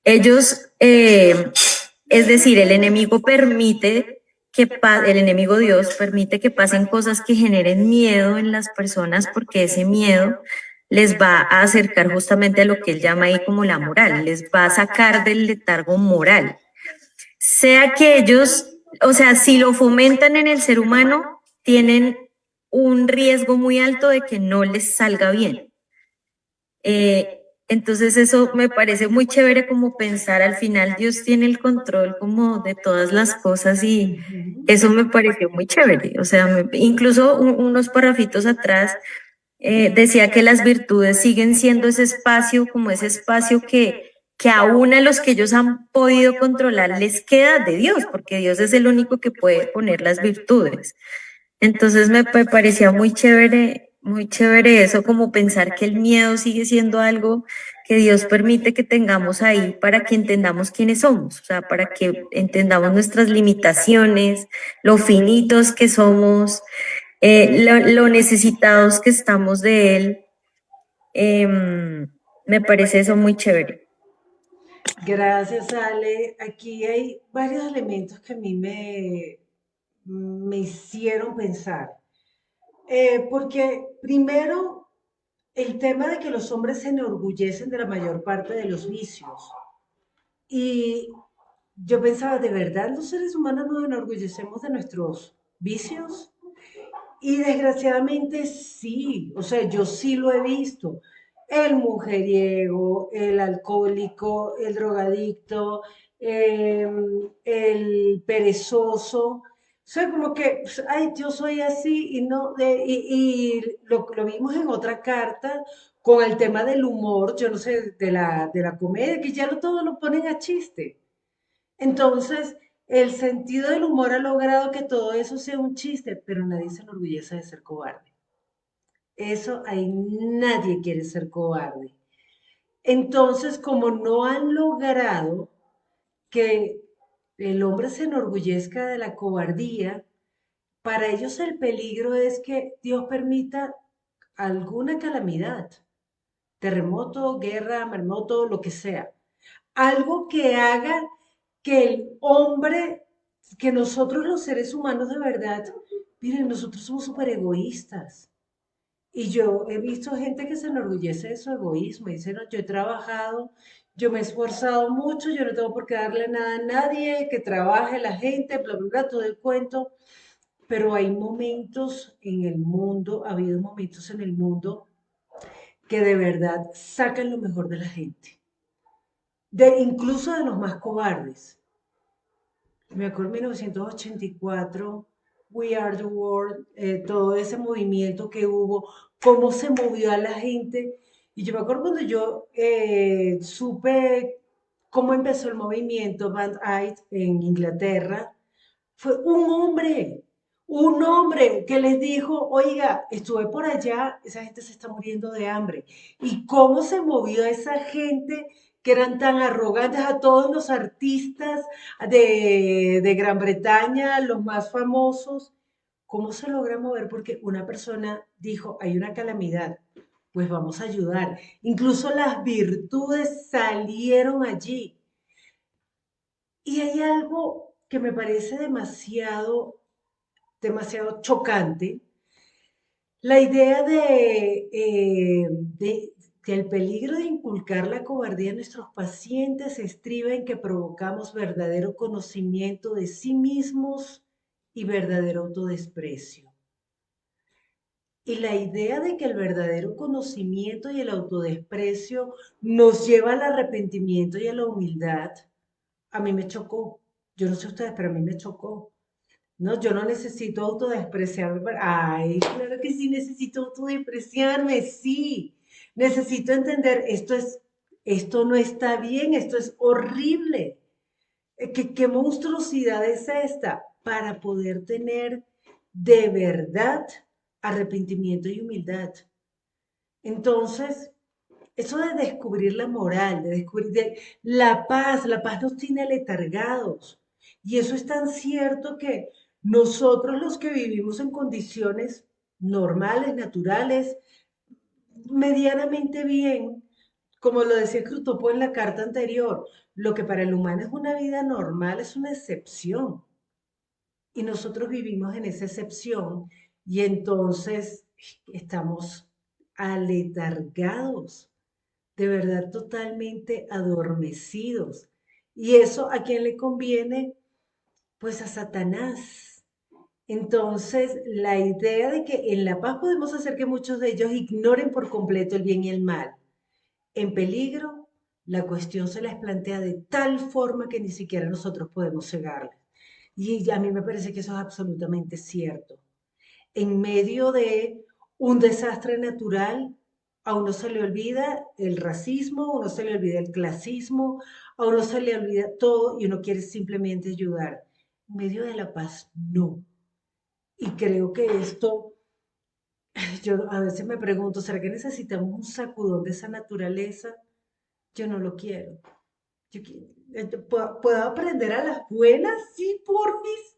ellos, es decir, el enemigo permite el enemigo Dios permite que pasen cosas que generen miedo en las personas porque ese miedo les va a acercar justamente a lo que él llama ahí como la moral, les va a sacar del letargo moral. Sea que ellos, o sea, si lo fomentan en el ser humano, tienen un riesgo muy alto de que no les salga bien. Entonces eso me parece muy chévere como pensar al final Dios tiene el control como de todas las cosas y eso me pareció muy chévere. O sea, incluso unos parrafitos atrás decía que las virtudes siguen siendo ese espacio, como ese espacio que aún a los que ellos han podido controlar les queda de Dios, porque Dios es el único que puede poner las virtudes. Entonces me parecía muy chévere eso, como pensar que el miedo sigue siendo algo que Dios permite que tengamos ahí para que entendamos quiénes somos, o sea, para que entendamos nuestras limitaciones, lo finitos que somos, lo necesitados que estamos de Él. Me parece eso muy chévere. Gracias, Ale. Aquí hay varios elementos que a mí me hicieron pensar. Porque primero, el tema de que los hombres se enorgullecen de la mayor parte de los vicios. Y yo pensaba, ¿de verdad los seres humanos nos enorgullecemos de nuestros vicios? Y desgraciadamente sí, o sea, yo sí lo he visto. El mujeriego, el alcohólico, el drogadicto, el perezoso. O sea, como que, pues, ay, yo soy así y no, y lo vimos en otra carta con el tema del humor, yo no sé, de la comedia, que ya todo lo ponen a chiste. Entonces, el sentido del humor ha logrado que todo eso sea un chiste, pero nadie se enorgullece de ser cobarde. Eso, ahí nadie quiere ser cobarde. Entonces, como no han logrado que el hombre se enorgullezca de la cobardía, para ellos el peligro es que Dios permita alguna calamidad, terremoto, guerra, maremoto, lo que sea. Algo que haga que el hombre, que nosotros los seres humanos de verdad, miren, nosotros somos súper egoístas. Y yo he visto gente que se enorgullece de su egoísmo y dice, no, yo he trabajado, yo me he esforzado mucho, yo no tengo por qué darle nada a nadie, que trabaje la gente, bla, bla, bla, todo el cuento. Pero hay momentos en el mundo, ha habido momentos en el mundo que de verdad sacan lo mejor de la gente, incluso de los más cobardes. Me acuerdo en 1984, We Are the World, todo ese movimiento que hubo, cómo se movió a la gente. Y yo me acuerdo cuando yo supe cómo empezó el movimiento Band Aid en Inglaterra, fue un hombre que les dijo, oiga, estuve por allá, esa gente se está muriendo de hambre. Y cómo se movió esa gente que eran tan arrogantes, a todos los artistas de Gran Bretaña, los más famosos, cómo se logra mover porque una persona dijo, hay una calamidad, pues vamos a ayudar. Incluso las virtudes salieron allí. Y hay algo que me parece demasiado chocante, la idea que el peligro de inculcar la cobardía en nuestros pacientes estriba en que provocamos verdadero conocimiento de sí mismos y verdadero autodesprecio. Y la idea de que el verdadero conocimiento y el autodesprecio nos lleva al arrepentimiento y a la humildad, a mí me chocó. Yo no sé ustedes, pero a mí me chocó. No, yo no necesito autodespreciarme. Ay, claro que sí necesito autodespreciarme, sí. Necesito entender, esto no está bien, esto es horrible. ¿Qué monstruosidad es esta? Para poder tener de verdad arrepentimiento y humildad. Entonces, eso de descubrir la moral, de descubrir la paz nos tiene aletargados. Y eso es tan cierto que nosotros los que vivimos en condiciones normales, naturales, medianamente bien, como lo decía Crutopo en la carta anterior, lo que para el humano es una vida normal es una excepción. y nosotros vivimos en esa excepción y entonces estamos aletargados, de verdad totalmente adormecidos. ¿Y eso a quién le conviene? Pues a Satanás. Entonces, la idea de que en la paz podemos hacer que muchos de ellos ignoren por completo el bien y el mal. En peligro, la cuestión se les plantea de tal forma que ni siquiera nosotros podemos cegarles. Y a mí me parece que eso es absolutamente cierto. En medio de un desastre natural, a uno se le olvida el racismo, a uno se le olvida el clasismo, a uno se le olvida todo y uno quiere simplemente ayudar. En medio de la paz, no. Y creo que esto, yo a veces me pregunto, ¿será que necesitamos un sacudón de esa naturaleza? Yo no lo quiero. ¿Puedo aprender a las buenas? Sí, porfis.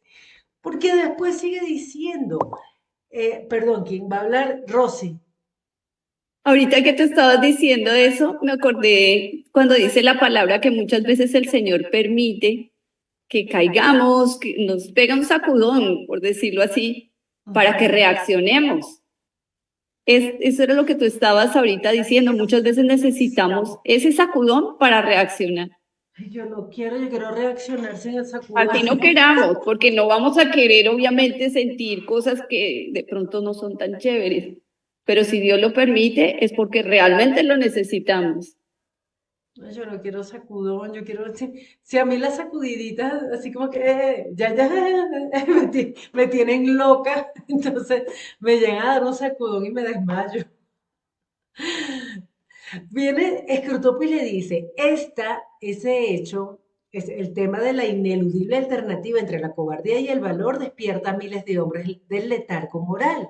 Porque después sigue diciendo, perdón, ¿quién va a hablar? Rosy. Ahorita que te estabas diciendo eso, me acordé cuando dice la palabra que muchas veces el Señor permite que caigamos, que nos pega un sacudón, por decirlo así, para que reaccionemos. Eso era lo que tú estabas ahorita diciendo. Muchas veces necesitamos ese sacudón para reaccionar. Ay, yo quiero reaccionar sin el sacudón. Así no queramos, porque no vamos a querer, obviamente, sentir cosas que de pronto no son tan chéveres. Pero si Dios lo permite, es porque realmente lo necesitamos. Ay, yo no quiero sacudón, yo quiero, si a mí las sacudiditas, así como que me tienen loca, entonces me llegan a dar un sacudón y me desmayo. Viene Scrutopo y le dice, ese hecho, es el tema de la ineludible alternativa entre la cobardía y el valor despierta a miles de hombres del letargo moral.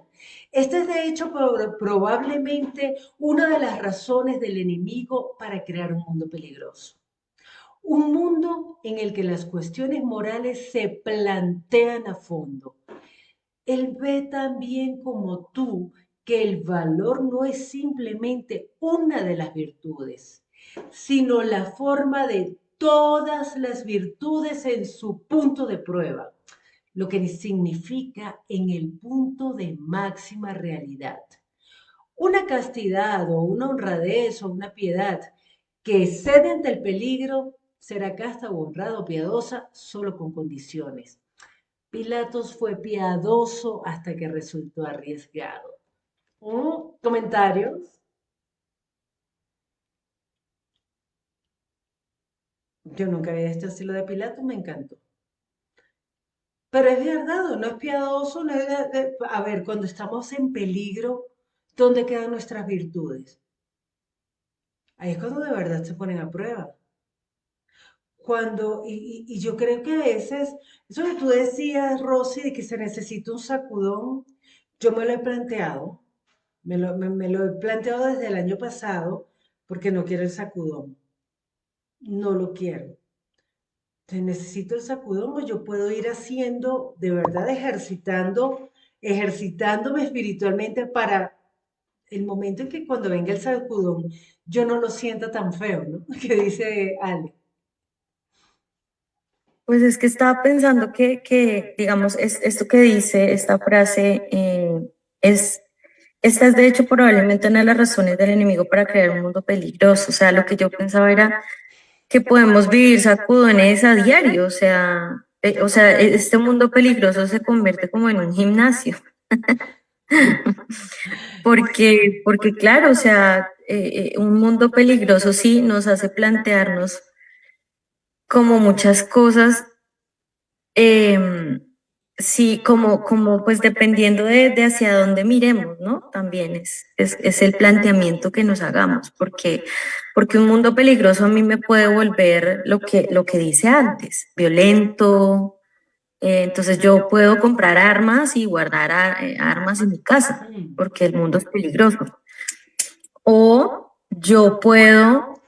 Esta es de hecho probablemente una de las razones del enemigo para crear un mundo peligroso. Un mundo en el que las cuestiones morales se plantean a fondo. Él ve también como tú que el valor no es simplemente una de las virtudes, sino la forma de todas las virtudes en su punto de prueba, lo que significa en el punto de máxima realidad. Una castidad o una honradez o una piedad que cede ante el peligro será casta o honrada o piadosa solo con condiciones. Pilatos fue piadoso hasta que resultó arriesgado. ¿Comentarios? Yo nunca había visto estilo de Pilatos, me encantó. Pero es verdad, no es piadoso, no es a ver, cuando estamos en peligro, ¿dónde quedan nuestras virtudes? Ahí es cuando de verdad se ponen a prueba. Y yo creo que a veces, eso que tú decías, Rosy, de que se necesita un sacudón, yo me lo he planteado, me lo he planteado desde el año pasado, porque no quiero el sacudón, no lo quiero. Entonces necesito el sacudón o yo puedo ir haciendo, de verdad, ejercitándome espiritualmente para el momento en que cuando venga el sacudón, yo no lo sienta tan feo, ¿no? Que dice Ale. Pues es que estaba pensando digamos, esto que dice esta frase es, esta es de hecho probablemente una de las razones del enemigo para crear un mundo peligroso. O sea, lo que yo pensaba era que podemos vivir sacudones a diario. O sea, este mundo peligroso se convierte como en un gimnasio. Porque claro, o sea, un mundo peligroso sí nos hace plantearnos como muchas cosas. Sí, como pues dependiendo de hacia dónde miremos, ¿no? También es el planteamiento que nos hagamos, porque un mundo peligroso a mí me puede volver lo que dice antes, violento. Entonces yo puedo comprar armas y guardar armas en mi casa, porque el mundo es peligroso. O yo puedo,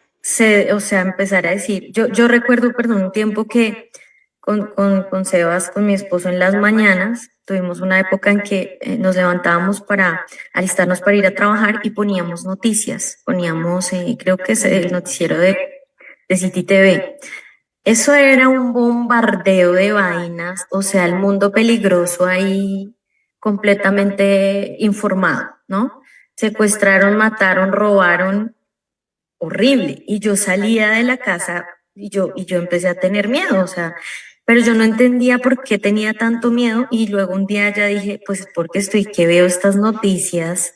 o sea, empezar a decir, yo recuerdo, perdón, un tiempo que con Sebas, con mi esposo, en las mañanas, tuvimos una época en que nos levantábamos para alistarnos para ir a trabajar y poníamos noticias, poníamos, creo que es el noticiero de City TV. eso era un bombardeo de vainas, o sea, el mundo peligroso ahí completamente informado, ¿no? Secuestraron, mataron, robaron, horrible. Y yo salía de la casa y yo empecé a tener miedo, o sea, pero yo no entendía por qué tenía tanto miedo y luego un día ya dije, pues porque estoy que veo estas noticias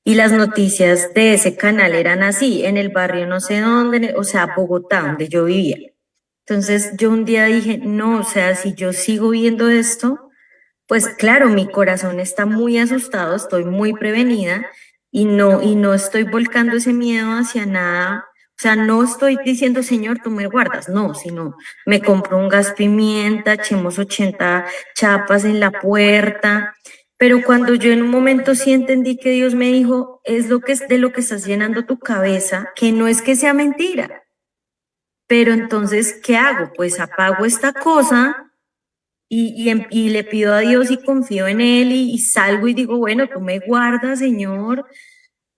y las noticias de ese canal eran así, en el barrio no sé dónde, o sea, Bogotá, donde yo vivía. Entonces yo un día dije, no, o sea, si yo sigo viendo esto, pues claro, mi corazón está muy asustado, estoy muy prevenida y no estoy volcando ese miedo hacia nada. O sea, no estoy diciendo, Señor, tú me guardas, no, sino me compro un gas pimienta, echemos 80 chapas en la puerta. Pero cuando yo en un momento sí entendí que Dios me dijo, es lo que es de lo que estás llenando tu cabeza, que no es que sea mentira. Pero entonces, ¿qué hago? Pues apago esta cosa y le pido a Dios y confío en Él y salgo y digo, bueno, tú me guardas, Señor.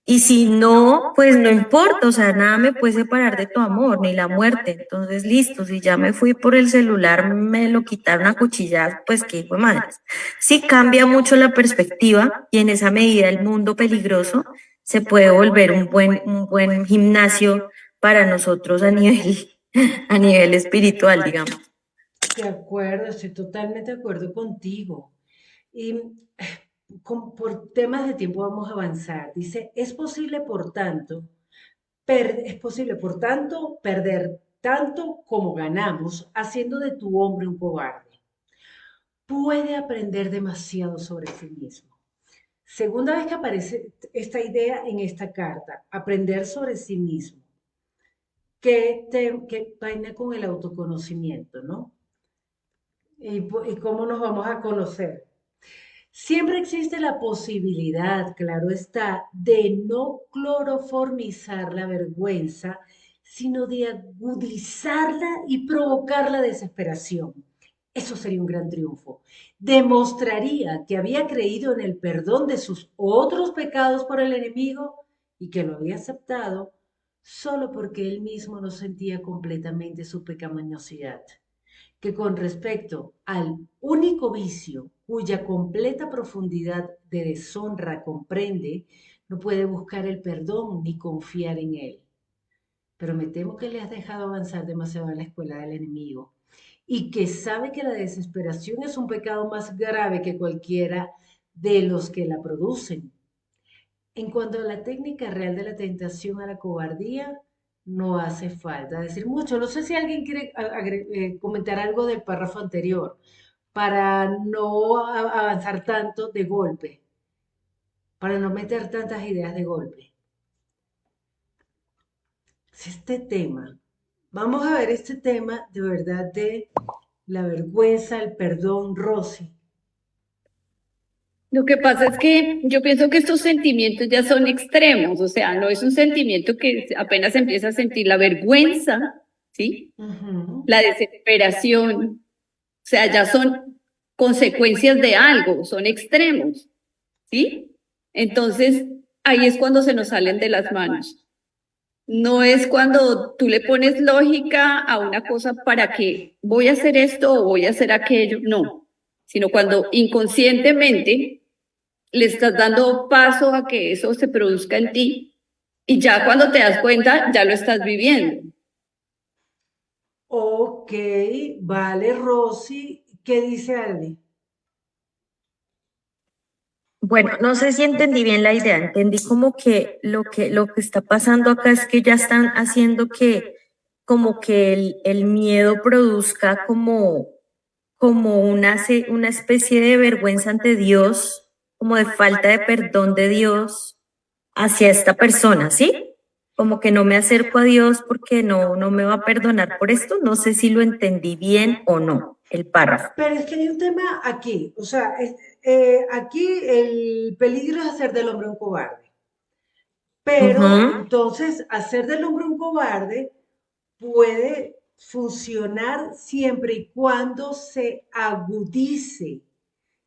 Y si no, pues no importa, o sea, nada me puede separar de tu amor, ni la muerte. Entonces, listo, si ya me fui por el celular, me lo quitaron a cuchillas, pues qué hijo de madres. Sí cambia mucho la perspectiva y en esa medida el mundo peligroso se puede volver un buen gimnasio para nosotros a nivel, a nivel espiritual, digamos. De acuerdo, estoy totalmente de acuerdo contigo. Y por temas de tiempo vamos a avanzar. Dice, es posible, por tanto, perder tanto como ganamos haciendo de tu hombre un cobarde. Puede aprender demasiado sobre sí mismo. Segunda vez que aparece esta idea en esta carta, aprender sobre sí mismo. ¿Qué vaina con el autoconocimiento, no? ¿Y cómo nos vamos a conocer? Siempre existe la posibilidad, claro está, de no cloroformizar la vergüenza, sino de agudizarla y provocar la desesperación. Eso sería un gran triunfo. Demostraría que había creído en el perdón de sus otros pecados por el enemigo y que lo había aceptado solo porque él mismo no sentía completamente su pecaminosidad, que con respecto al único vicio cuya completa profundidad de deshonra comprende, no puede buscar el perdón ni confiar en él. Pero me temo que le has dejado avanzar demasiado en la escuela del enemigo y que sabe que la desesperación es un pecado más grave que cualquiera de los que la producen. En cuanto a la técnica real de la tentación a la cobardía, no hace falta decir mucho. No sé si alguien quiere comentar algo del párrafo anterior para no avanzar tanto de golpe, para no meter tantas ideas de golpe. Este tema, vamos a ver este tema de verdad de la vergüenza, el perdón, Rosy. Lo que pasa es que yo pienso que estos sentimientos ya son extremos, o sea, no es un sentimiento que apenas empieza a sentir la vergüenza, ¿sí? Ujú. La desesperación, o sea, ya son consecuencias de algo, son extremos, ¿sí? Entonces, ahí es cuando se nos salen de las manos. No es cuando tú le pones lógica a una cosa para que voy a hacer esto o voy a hacer aquello, no, sino cuando inconscientemente le estás dando paso a que eso se produzca en ti y ya cuando te das cuenta ya lo estás viviendo. Ok, vale, Rosy. ¿Qué dice Ale? Bueno, no sé si entendí bien la idea, entendí como que lo que está pasando acá es que ya están haciendo que como que el miedo produzca como una especie de vergüenza ante Dios, como de falta de perdón de Dios hacia esta persona, ¿sí? Como que no me acerco a Dios porque no me va a perdonar por esto. No sé si lo entendí bien o no, el párrafo. Pero es que hay un tema aquí, o sea, aquí el peligro es hacer del hombre un cobarde. Pero Ujú. entonces, hacer del hombre un cobarde puede funcionar siempre y cuando se agudice.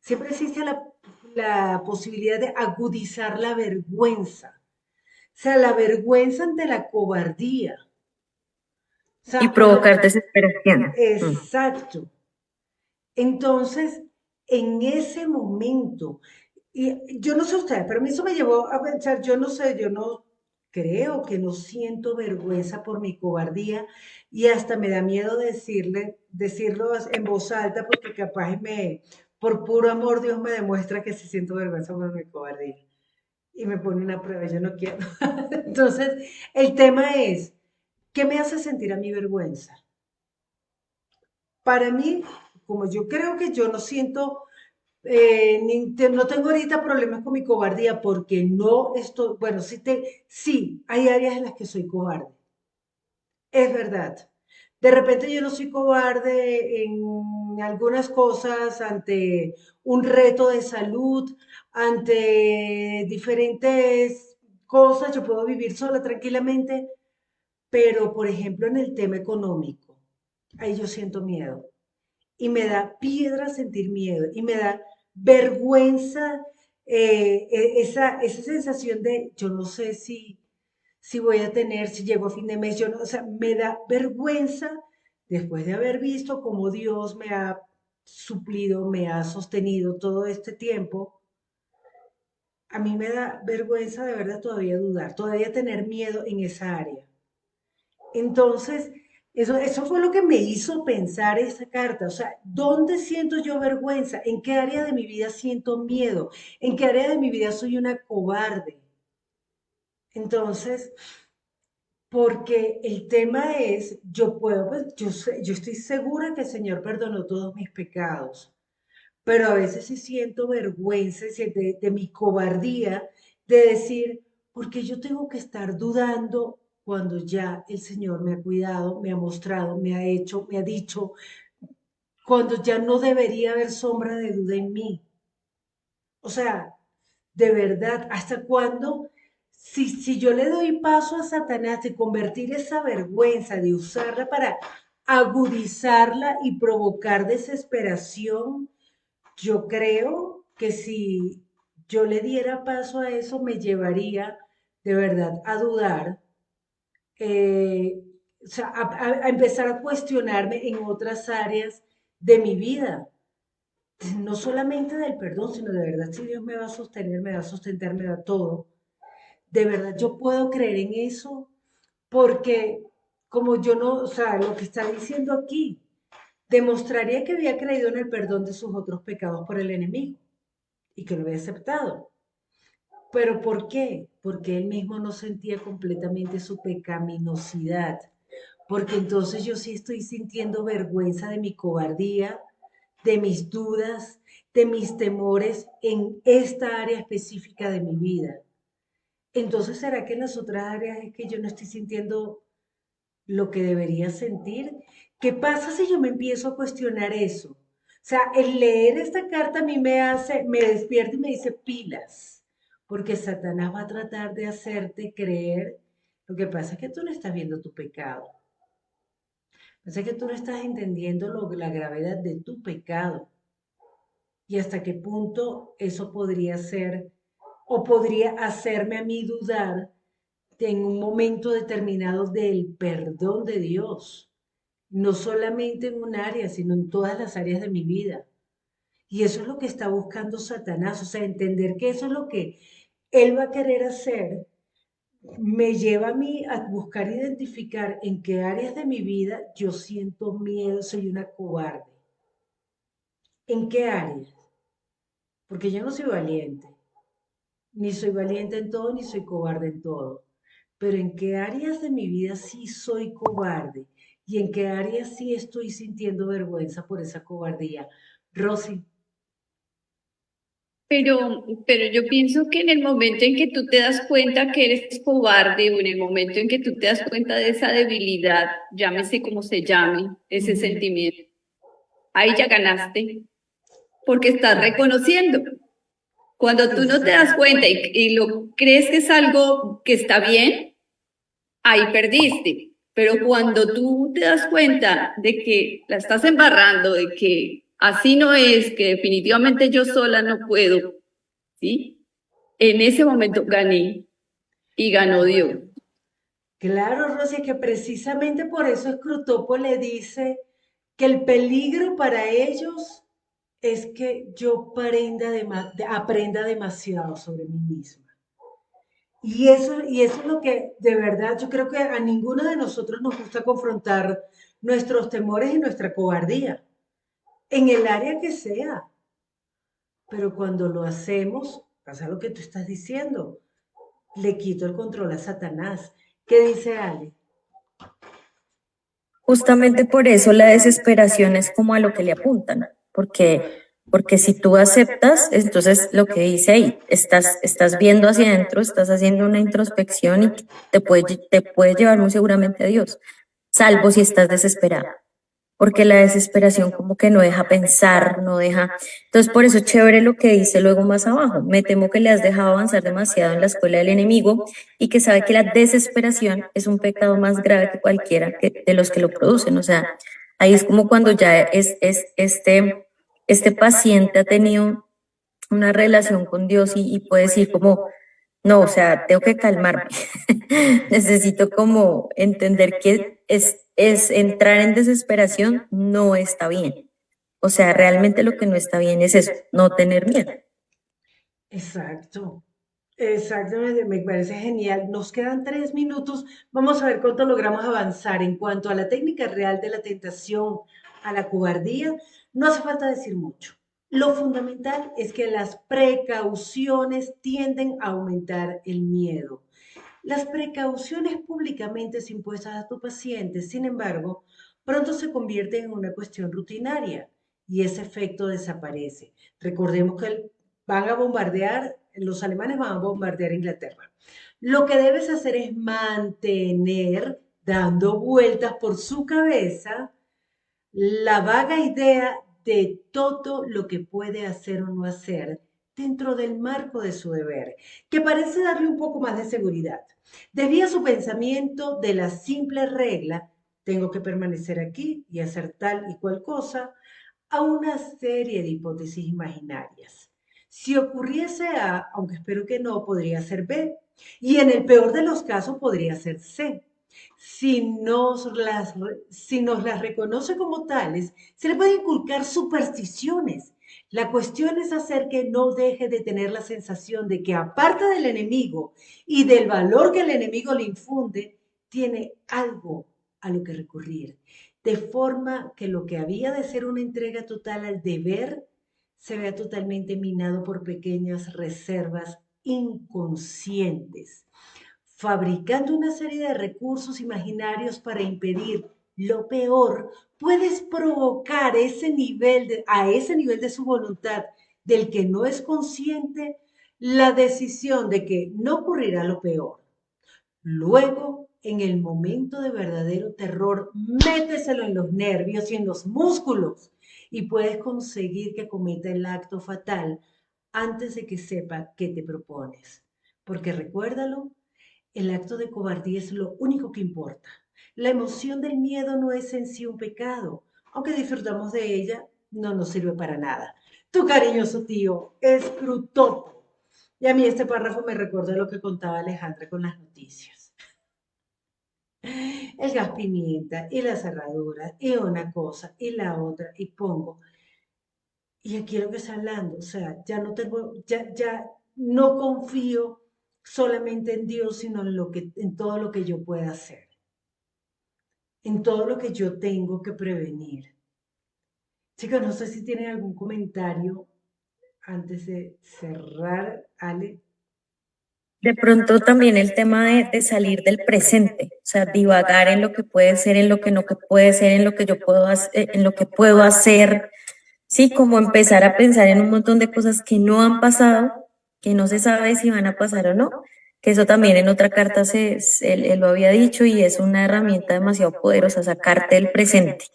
Siempre existe la posibilidad de agudizar la vergüenza. O sea, la vergüenza ante la cobardía. O sea, Y provocar desesperación. exacto. Entonces, en ese momento, y yo no sé ustedes, pero a mí eso me llevó a pensar, yo no sé, yo no creo que no siento vergüenza por mi cobardía y hasta me da miedo decirlo en voz alta porque capaz por puro amor Dios me demuestra que sí siento vergüenza por mi cobardía y me pone una prueba, yo no quiero. Entonces, el tema es, ¿qué me hace sentir a mi vergüenza? Para mí, como yo creo que yo no siento, no tengo ahorita problemas con mi cobardía porque no estoy, bueno, sí, hay áreas en las que soy cobarde, es verdad. De repente yo no soy cobarde en algunas cosas ante un reto de salud, ante diferentes cosas, yo puedo vivir sola tranquilamente, pero por ejemplo en el tema económico, ahí yo siento miedo y me da piedra sentir miedo y me da vergüenza esa sensación de yo no sé si voy a tener, si llego a fin de mes, yo no, o sea, me da vergüenza después de haber visto cómo Dios me ha suplido, me ha sostenido todo este tiempo. A mí me da vergüenza de verdad todavía dudar, todavía tener miedo en esa área. Entonces, eso fue lo que me hizo pensar esa carta. O sea, ¿dónde siento yo vergüenza? ¿En qué área de mi vida siento miedo? ¿En qué área de mi vida soy una cobarde? Entonces, porque el tema es, yo puedo, pues, yo estoy segura que el Señor perdonó todos mis pecados, pero a veces sí siento vergüenza de mi cobardía de decir, porque yo tengo que estar dudando cuando ya el Señor me ha cuidado, me ha mostrado, me ha hecho, me ha dicho, cuando ya no debería haber sombra de duda en mí. O sea, de verdad, ¿hasta cuándo? Si yo le doy paso a Satanás de convertir esa vergüenza, de usarla para agudizarla y provocar desesperación, yo creo que si yo le diera paso a eso, me llevaría de verdad a dudar, eh, o sea, a empezar a cuestionarme en otras áreas de mi vida. No solamente del perdón, sino de verdad si Dios me va a sostener, me va a sustentar, me da todo. De verdad yo puedo creer en eso porque como yo no, o sea, lo que está diciendo aquí demostraría que había creído en el perdón de sus otros pecados por el enemigo y que lo había aceptado. ¿Pero por qué? Porque él mismo no sentía completamente su pecaminosidad. Porque entonces yo sí estoy sintiendo vergüenza de mi cobardía, de mis dudas, de mis temores en esta área específica de mi vida. Entonces, ¿será que en las otras áreas es que yo no estoy sintiendo lo que debería sentir? ¿Qué pasa si yo me empiezo a cuestionar eso? O sea, el leer esta carta a mí me despierta y me dice pilas, porque Satanás va a tratar de hacerte creer. Lo que pasa es que tú no estás viendo tu pecado. Pasa que tú no estás entendiendo la gravedad de tu pecado y hasta qué punto eso podría ser o podría hacerme a mí dudar en un momento determinado del perdón de Dios, no solamente en un área, sino en todas las áreas de mi vida. Y eso es lo que está buscando Satanás, o sea, entender que eso es lo que él va a querer hacer, me lleva a mí a buscar identificar en qué áreas de mi vida yo siento miedo, soy una cobarde. ¿En qué áreas? Porque yo no soy valiente, ni soy valiente en todo, ni soy cobarde en todo. Pero en qué áreas de mi vida sí soy cobarde y en qué áreas sí estoy sintiendo vergüenza por esa cobardía. Rosy, Pero yo pienso que en el momento en que tú te das cuenta que eres cobarde o en el momento en que tú te das cuenta de esa debilidad, llámese como se llame, ese sentimiento, ahí ya ganaste, porque estás reconociendo. Cuando tú no te das cuenta y lo crees que es algo que está bien, ahí perdiste. Pero cuando tú te das cuenta de que la estás embarrando, de que así no es, que definitivamente yo sola no puedo, ¿sí? En ese momento gané y ganó Dios. Claro, Rosy, es que precisamente por eso Scrutopo le dice que el peligro para ellos es que yo aprenda demasiado sobre mí misma. Y eso es lo que de verdad yo creo que a ninguno de nosotros nos gusta confrontar nuestros temores y nuestra cobardía, en el área que sea. Pero cuando lo hacemos, pasa lo que tú estás diciendo, le quito el control a Satanás. ¿Qué dice Ale? Justamente por eso la desesperación es como a lo que le apuntan, porque si tú aceptas, entonces lo que dice ahí, estás viendo hacia adentro, estás haciendo una introspección y te puede llevar muy seguramente a Dios, salvo si estás desesperado, porque la desesperación como que no deja pensar, no deja. Entonces, por eso es chévere lo que dice luego más abajo. Me temo que le has dejado avanzar demasiado en la escuela del enemigo y que sabe que la desesperación es un pecado más grave que cualquiera de los que lo producen. O sea, ahí es como cuando ya este paciente ha tenido una relación con Dios y puede decir como, no, o sea, tengo que calmarme. Necesito como entender que es entrar en desesperación no está bien. O sea, realmente lo que no está bien es eso, no tener miedo. Exacto, exactamente, me parece genial. Nos quedan 3 minutos. Vamos a ver cuánto logramos avanzar en cuanto a la técnica real de la tentación, a la cobardía. No hace falta decir mucho. Lo fundamental es que las precauciones tienden a aumentar el miedo. Las precauciones públicamente impuestas a tu paciente, sin embargo, pronto se convierten en una cuestión rutinaria y ese efecto desaparece. Recordemos que van a bombardear, los alemanes van a bombardear Inglaterra. Lo que debes hacer es mantener dando vueltas por su cabeza la vaga idea de todo lo que puede hacer o no hacer dentro del marco de su deber, que parece darle un poco más de seguridad. Desvía su pensamiento de la simple regla, tengo que permanecer aquí y hacer tal y cual cosa, a una serie de hipótesis imaginarias. Si ocurriese A, aunque espero que no, podría ser B, y en el peor de los casos podría ser C. Si nos las reconoce como tales, se le puede inculcar supersticiones. La cuestión es hacer que no deje de tener la sensación de que aparte del enemigo y del valor que el enemigo le infunde, tiene algo a lo que recurrir, de forma que lo que había de ser una entrega total al deber se vea totalmente minado por pequeñas reservas inconscientes, fabricando una serie de recursos imaginarios para impedir lo peor. Puedes provocar a ese nivel de su voluntad del que no es consciente la decisión de que no ocurrirá lo peor. Luego, en el momento de verdadero terror, méteselo en los nervios y en los músculos y puedes conseguir que cometa el acto fatal antes de que sepa qué te propones. Porque recuérdalo, el acto de cobardía es lo único que importa. La emoción del miedo no es en sí un pecado. Aunque disfrutamos de ella, no nos sirve para nada. Tu cariñoso tío, Scrutopo. Y a mí este párrafo me recuerda lo que contaba Alejandra con las noticias. El gas pimienta y la cerradura y una cosa y la otra y pongo. Y aquí lo que está hablando, o sea, ya no confío solamente en Dios, sino en todo lo que yo pueda hacer, en todo lo que yo tengo que prevenir. Chicos, no sé si tienen algún comentario antes de cerrar, Ale. De pronto también el tema de salir del presente, o sea, divagar en lo que puede ser, en lo que no puede ser, en lo que yo puedo hacer, en lo que puedo hacer, sí, como empezar a pensar en un montón de cosas que no han pasado, que no se sabe si van a pasar o no, que eso también en otra carta él lo había dicho y es una herramienta demasiado poderosa, sacarte del presente.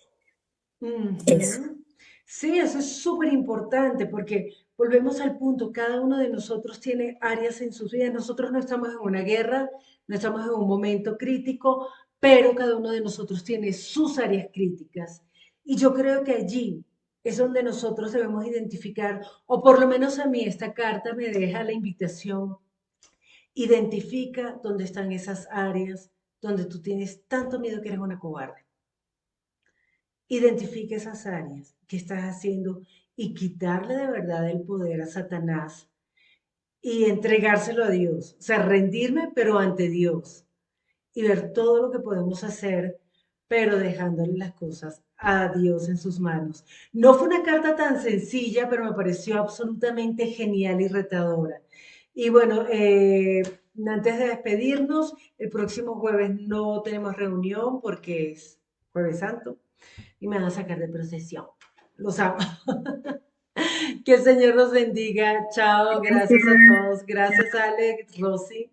Eso. Ujú. Sí, eso es súper importante porque volvemos al punto, cada uno de nosotros tiene áreas en sus vidas, nosotros no estamos en una guerra, no estamos en un momento crítico, pero cada uno de nosotros tiene sus áreas críticas. Y yo creo que allí es donde nosotros debemos identificar, o por lo menos a mí esta carta me deja la invitación, identifica dónde están esas áreas donde tú tienes tanto miedo que eres una cobarde. Identifica esas áreas que estás haciendo y quitarle de verdad el poder a Satanás y entregárselo a Dios. O sea, rendirme, pero ante Dios. Y ver todo lo que podemos hacer, pero dejándole las cosas a Dios en sus manos. No fue una carta tan sencilla, pero me pareció absolutamente genial y retadora. Y bueno, antes de despedirnos, el próximo jueves no tenemos reunión porque es Jueves Santo y me van a sacar de procesión. Los amo. Que el Señor los bendiga. Chao. Gracias a Gracias. todos. Gracias, Alex, Rosy.